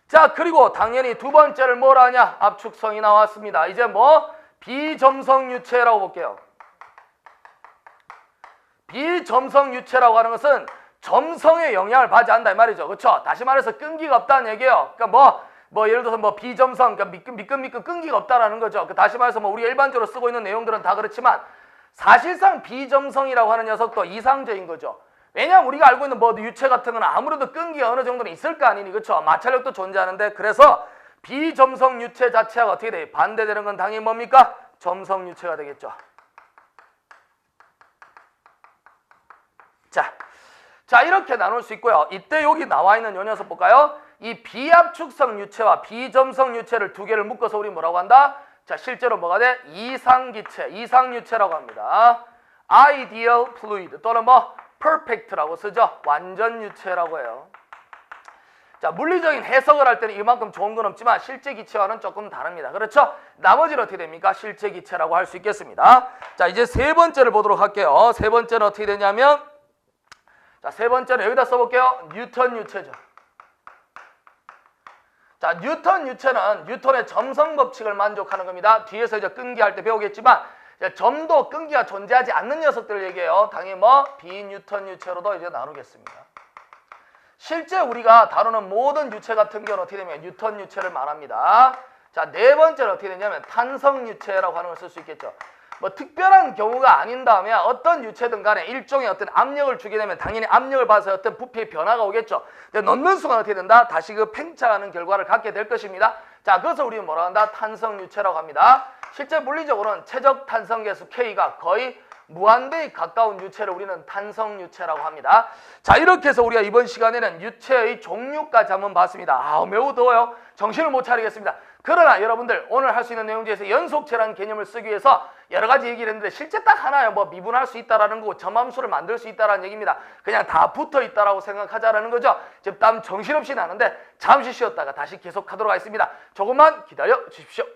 Speaker 1: 자, 그리고 당연히 두 번째를 뭐라 하냐? 압축성이 나왔습니다. 이제 뭐 비점성 유체라고 볼게요. 비점성 유체라고 하는 것은 점성에 영향을 받지 않는다 이 말이죠. 그렇죠? 다시 말해서 끈기가 없다는 얘기예요. 그러니까 뭐 예를 들어서 뭐 비점성, 그러니까 미끈미끈 끈기가 없다라는 거죠. 다시 말해서 뭐 우리가 일반적으로 쓰고 있는 내용들은 다 그렇지만 사실상 비점성이라고 하는 녀석도 이상적인 거죠. 왜냐하면 우리가 알고 있는 뭐 유체 같은 거는 아무래도 끈기가 어느 정도는 있을 거 아니니, 그렇죠? 마찰력도 존재하는데, 그래서 비점성 유체 자체가 어떻게 돼? 반대되는 건 당연히 뭡니까? 점성 유체가 되겠죠. 자, 이렇게 나눌 수 있고요. 이때 여기 나와 있는 요 녀석 볼까요? 이 비압축성 유체와 비점성 유체를 두 개를 묶어서 우리 뭐라고 한다? 자, 실제로 뭐가 돼? 이상기체, 이상유체라고 합니다. Ideal fluid 또는 뭐 perfect라고 쓰죠. 완전유체라고 해요. 자, 물리적인 해석을 할 때는 이만큼 좋은 건 없지만 실제 기체와는 조금 다릅니다. 그렇죠? 나머지는 어떻게 됩니까? 실제 기체라고 할 수 있겠습니다. 자, 이제 세 번째를 보도록 할게요. 세 번째는 어떻게 되냐면, 자, 세 번째는 여기다 써볼게요. 뉴턴 유체죠. 자, 뉴턴 유체는 뉴턴의 점성 법칙을 만족하는 겁니다. 뒤에서 이제 끈기할 때 배우겠지만, 점도 끈기가 존재하지 않는 녀석들을 얘기해요. 당연히 뭐 비뉴턴 유체로도 이제 나누겠습니다. 실제 우리가 다루는 모든 유체 같은 경우는 어떻게 되면 뉴턴 유체를 말합니다. 자, 네 번째는 어떻게 되냐면 탄성 유체라고 하는 걸 쓸 수 있겠죠. 뭐 특별한 경우가 아닌다면 어떤 유체든 간에 일종의 어떤 압력을 주게 되면 당연히 압력을 받아서 어떤 부피의 변화가 오겠죠. 근데 넣는 순간 어떻게 된다? 다시 그 팽창하는 결과를 갖게 될 것입니다. 자, 그래서 우리는 뭐라고 한다? 탄성 유체라고 합니다. 실제 물리적으로는 최적 탄성계수 K가 거의 무한대에 가까운 유체를 우리는 탄성 유체라고 합니다. 자, 이렇게 해서 우리가 이번 시간에는 유체의 종류까지 한번 봤습니다. 매우 더워요. 정신을 못 차리겠습니다. 그러나 여러분들 오늘 할 수 있는 내용 중에서 연속체라는 개념을 쓰기 위해서 여러 가지 얘기를 했는데 실제 딱 하나요. 뭐 미분할 수 있다라는 거고 점함수를 만들 수 있다라는 얘기입니다. 그냥 다 붙어 있다라고 생각하자라는 거죠. 지금 땀 정신없이 나는데 잠시 쉬었다가 다시 계속하도록 하겠습니다. 조금만 기다려 주십시오.